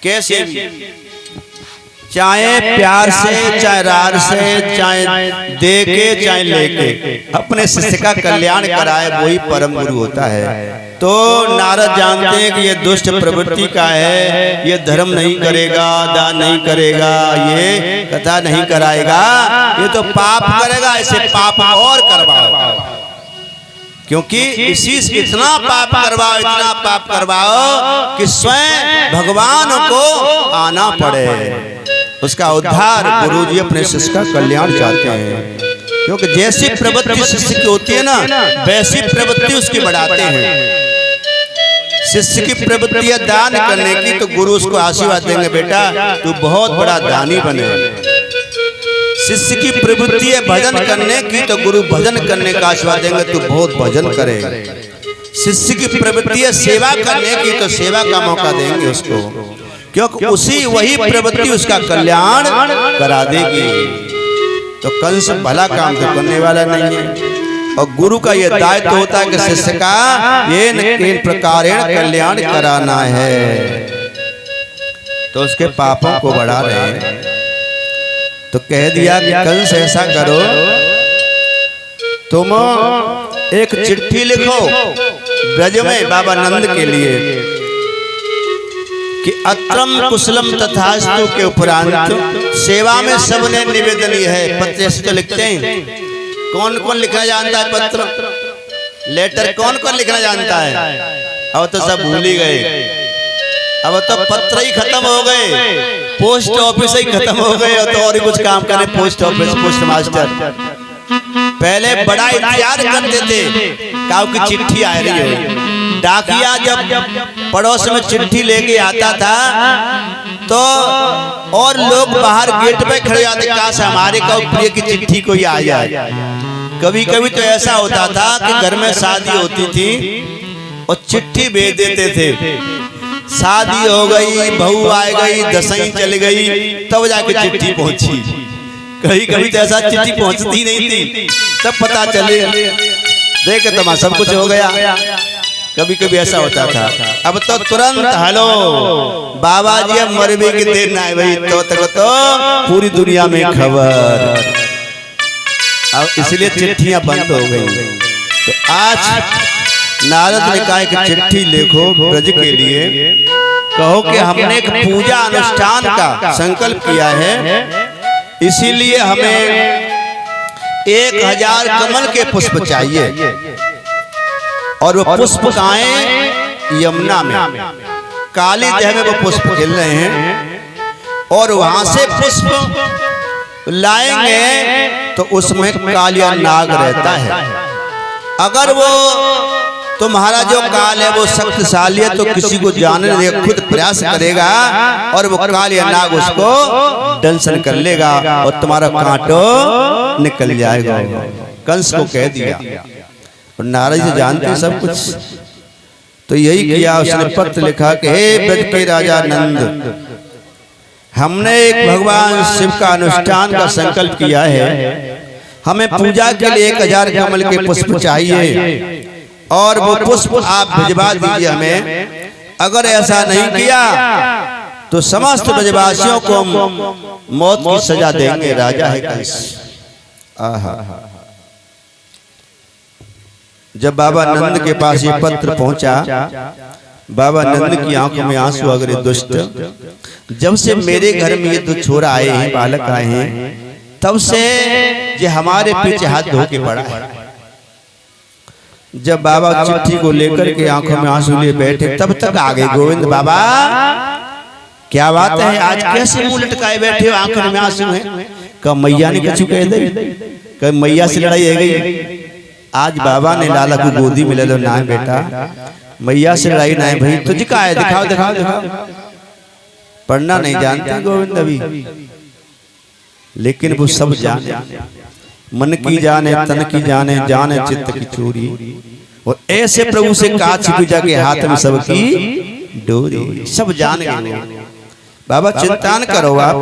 कैसे भी, चाहे प्यार से, चाहे रार से, चाहे दे के, चाहे लेके, अपने शिष्य का कल्याण कराए, वही परम गुरु होता है। तो नारद जानते हैं कि ये दुष्ट प्रवृत्ति का है, ये धर्म नहीं करेगा, दान नहीं करेगा, ये कथा नहीं कराएगा, ये तो पाप करेगा, ऐसे पाप और करवाओ, क्योंकि इसी से इतना पाप करवाओ, इतना पाप करवाओ कि स्वयं भगवान को आना पड़े। उसका उद्धार गुरुजी अपने शिष्य का कल्याण चाहते हैं, क्योंकि जैसी प्रवृत्ति शिष्य की होती है ना, वैसी प्रवृत्ति उसकी बढ़ाते हैं। शिष्य की प्रवृत्ति है दान करने की, तो गुरु उसको आशीर्वाद देंगे, बेटा तू बहुत बड़ा दानी बने। शिष्य की प्रवृत्ति है भजन करने की, तो गुरु भजन करने का आशीर्वाद देंगे, तू बहुत भजन करे। शिष्य की प्रवृत्ति है सेवा करने की, तो सेवा का मौका देंगे उसको, क्योंकि उसी वही प्रवृत्ति उसका कल्याण करा देगी। तो कंस भला काम तो करने वाला नहीं है, और गुरु का यह दायित्व होता है कि शिष्य का ये प्रकार कल्याण कराना है। तो उसके पापों को बढ़ा रहे हैं। तो कह दिया कि कंस ऐसा करो, तुम एक चिट्ठी लिखो ब्रज में बाबा नंद के लिए कि अत्रम कुशलम तथास्तु के उपरांत सेवा में सबने निवेदन है। पत्र से तो लिखते हैं, कौन कौन लिखना जानता है पत्र, लेटर कौन कौन लिखना जानता है? अब तो सब भूल ही गए, अब तो पत्र ही खत्म हो गए, पोस्ट ऑफिस ही खत्म हो गए, तो और कुछ काम करे पोस्ट ऑफिस, पोस्ट मास्टर। पहले बड़ा इंतजार करते थे काऊ की चिट्ठी आ रही है। डाकिया जब पड़ोस में चिट्ठी लेके आता था तो और लोग बाहर गेट पे खड़े जाते, काश हमारे का प्रिय की चिट्ठी कोई आ जाए। कभी कभी तो ऐसा होता था कि घर में शादी होती थी और चिट्ठी भेज देते थे, शादी हो गई, बहू आ गई, दसवीं चल गई, तब जाके चिट्ठी पहुंची। कभी कभी तो ऐसा चिट्ठी पहुंचती नहीं थी, तब पता चले देखे तो सब कुछ हो गया। कभी कभी ऐसा होता था। अब तो तुरंत हेलो बाबा जी अब मरबे की देर ना है भाई, तो तक तो पूरी दुनिया में खबर। अब इसलिए चिट्ठियां बंद हो गई। तो आज नारद ने कहा कि चिट्ठी लिखो ब्रज के लिए, कहो कि हमने एक पूजा अनुष्ठान का संकल्प किया है, इसीलिए हमें 1000 कमल के पुष्प चाहिए, और वो पुष्प आए यमुना में, काली देह में वो पुष्प खिल रहे हैं, और वहां से पुष्प लाएंगे तो उसमें कालिया नाग रहता है। अगर वो तुम्हारा जो काल है वो शक्तिशाली है तो किसी को जानने नहीं, खुद प्रयास करेगा और वो कालिया नाग उसको दंशन कर लेगा और तुम्हारा कांटो निकल जाएगा। कंस को कह दिया, और नारद जी जानते सब कुछ। तो यही किया, उसने पत्र लिखा कि हे ब्रज के राजा नंद, हमने एक भगवान शिव का अनुष्ठान का संकल्प किया है, हमें पूजा के लिए 1000 कमल के पुष्प चाहिए, और वो पुष्प आप भिजवा दीजिए हमें। अगर ऐसा नहीं किया तो समस्त ब्रजवासियों को मौत की सजा देंगे। राजा है कंस। आहा, जब बाबा नंद के पास ये पत्र पहुंचा, बाबा नंद की आंखों में आंसू आ गए। दुष्ट, जब से मेरे घर में ये 2 छोरा आए हैं, बालक आए हैं, तब से ये हमारे पीछे हाथ धो के पड़ा है। जब बाबा चिट्ठी को लेकर के आंखों में आंसू लिए बैठे, तब तक आ गए गोविंद बाबा, क्या बात है, आज कैसे मुंह लटकाए बैठे हो, आंखों में आंसू हैं? कब मैया ने कुछ कह दे, कब मैया से लड़ाई है गई? आज बाबा ने लाला को गोदी में ले लो। ना बेटा, मैया से लड़ाई ना है भाई, तुझे का है, दिखाओ दिखाओ दिखाओ। पढ़ना नहीं जानते गोविंद अभी, लेकिन वो सब जाने, मन की जाने, तन की जाने, जाने चित्त की चोरी। और ऐसे प्रभु से काछ पूजा के हाथ में सबकी डोरी। सब जान गए बाबा चिंता न करो आप,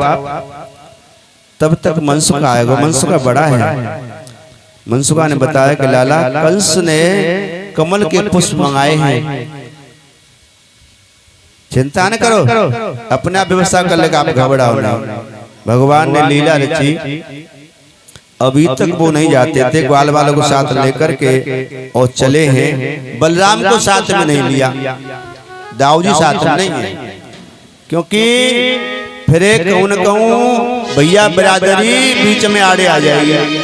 तब तक मनसुखा आएगा। मनसुखा बड़ा है। मनसुखा ने बताया कि लाला कंस ने कमल के पुष्प मंगाए हैं, चिंता न करो, अपना व्यवस्था कर लेगा, आप घबराओ ना। भगवान ने लीला रची, अभी तक वो नहीं जाते थे, ग्वाल वालों को साथ लेकर के और चले हैं। बलराम को साथ में नहीं लिया, दाऊजी साथ में नहीं है, क्योंकि फिर कहूं न कहूं भैया बिरादरी बीच में आड़े आ जाएगी।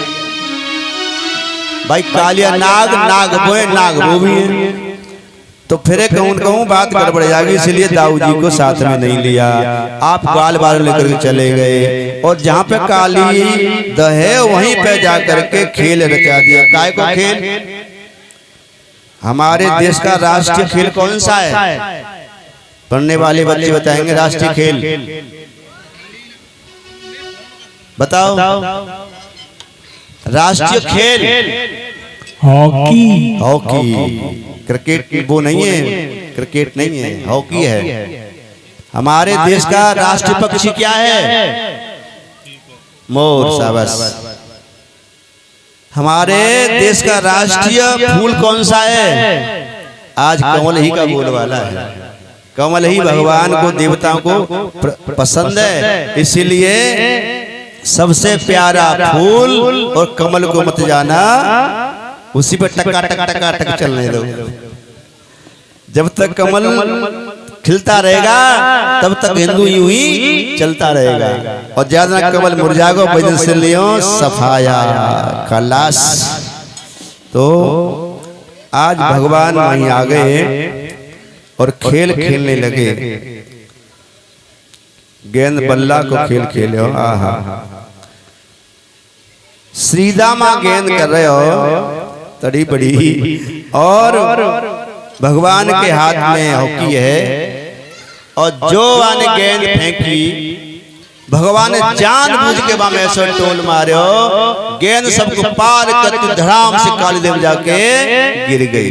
भाई कालिया नाग, नाग बोए नाग वो भी है, तो फिर कहूं न कहूं बात गड़बड़ जाएगी, इसलिए दाऊजी को साथ में नहीं लिया। आप ग्वाल वालों लेकर के चले गए और जहां पे काली दहे वहीं पे जाकर के खेल रचा दिया। काय को खेल? हमारे देश का राष्ट्रीय खेल कौन सा है? पढ़ने वाले बच्चे बताएंगे राष्ट्रीय खेल बताओ। राष्ट्रीय खेल हॉकी। हॉकी। क्रिकेट वो नहीं है, क्रिकेट नहीं है, हॉकी है। हमारे देश का राष्ट्रीय पक्षी क्या है? मोर। शाबाश। हमारे देश का राष्ट्रीय फूल कौन सा है? आज कमल ही का बोल वाला है। कमल ही भगवान को, देवताओं को पसंद है, इसीलिए सबसे प्यारा फूल और कमल को मत जाना, उसी पर टका टका टका टक चलने दो। जब तक कमल खिलता रहेगा तब तक हिंदू यूं ही चलता रहेगा, और ज्यादा कमल मुरझाएगा भजन से लियो सफाया खलास। तो आज भगवान वहीं आ गए और खेल खेलने लगे। गेंद बल्ला को खेल खेले हो। आहा, श्रीदामा गेंद कर रहे हो तड़ी बड़ी, और भगवान के हाथ में हॉकी है, और जो आने गेंद फेंकी भगवान ने जानबूझ के वहां ऐसा टोल मारे हो, गेंद सबको पार करके धड़ाम से कालीदेव जाके गिर गई।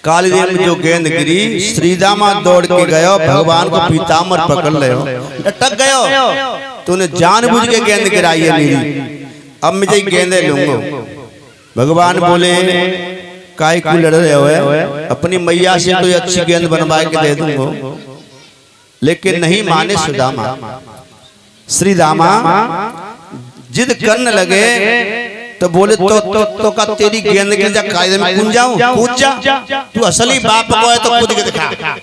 कालीदेव में जो गेंद गिरी, श्रीदामा दौड़ के गयो, भगवान को पीताम्बर पकड़ ले हो, लटक गयो। तूने जानबूझ के गेंद गिराई है मेरी, अब मैं गेंदे लूंगा। भगवान बोले काय को लड़ रहे हो, अपनी मैया से कोई अच्छी गेंद बनवा के दे दूंगा, लेकिन नहीं माने सुदामा। श्रीदामा जिद करने लगे तो बोले तो का तेरी गेंद के जा कायदे में कूद जाऊं? कूद जा, तू असली बाप को है तो कूद के दिखा।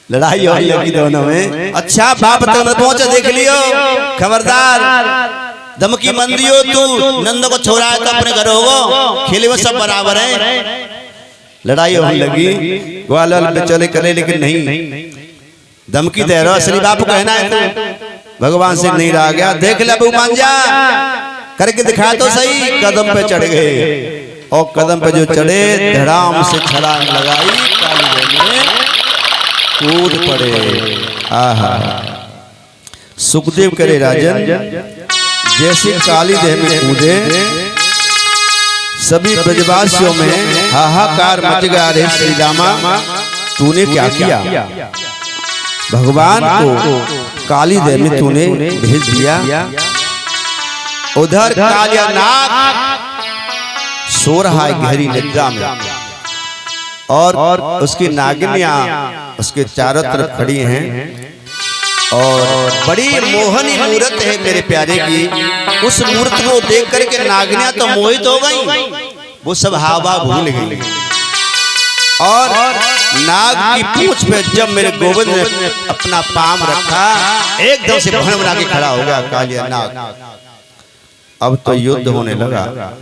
लड़ाई होने लगी दोनों में। अच्छा बाप तो न पहुंचे, देख लियो, खबरदार धमकी मन दियो, तू नंद को छोड़ा है तो अपने घर होगो, खेले में सब बराबर है। लड़ाई होने लगी, ग्वाल पे चले करे, लेकिन नहीं, धमकी दे रहा असली बाप को कहना है तो भगवान से नहीं रहा गया। देख ले बहू मान जा, करके दिखा तो सही। कदम पे चढ़ गए, और कदम पे जो चढ़े धड़ाम से छलांग लगाई, कालीदेव में कूद पड़े। आहा, सुखदेव करे राजन, जैसे कालीदेव में कूदे सभी ब्रजवासियों में हाहाकार मच गया। रे श्रीदामा, तूने क्या किया? भगवान को कालीदेव में तूने भेज दिया। उधर कालिया नाग सो रहा है गहरी निद्रा में, और उसकी नागिनियां उसके चारों तरफ खड़ी हैं, और बड़ी मोहनी मूर्त है मेरे प्यारे की। उस मूर्त को देख करके नागिनियां तो मोहित हो गई, वो सब हावा भूल गई। और नाग की पूंछ पे जब मेरे गोविंद ने अपना पाम रखा, एकदम से भन बना के खड़ा हो गया कालिया नाग। अब तो युद्ध होने लगा।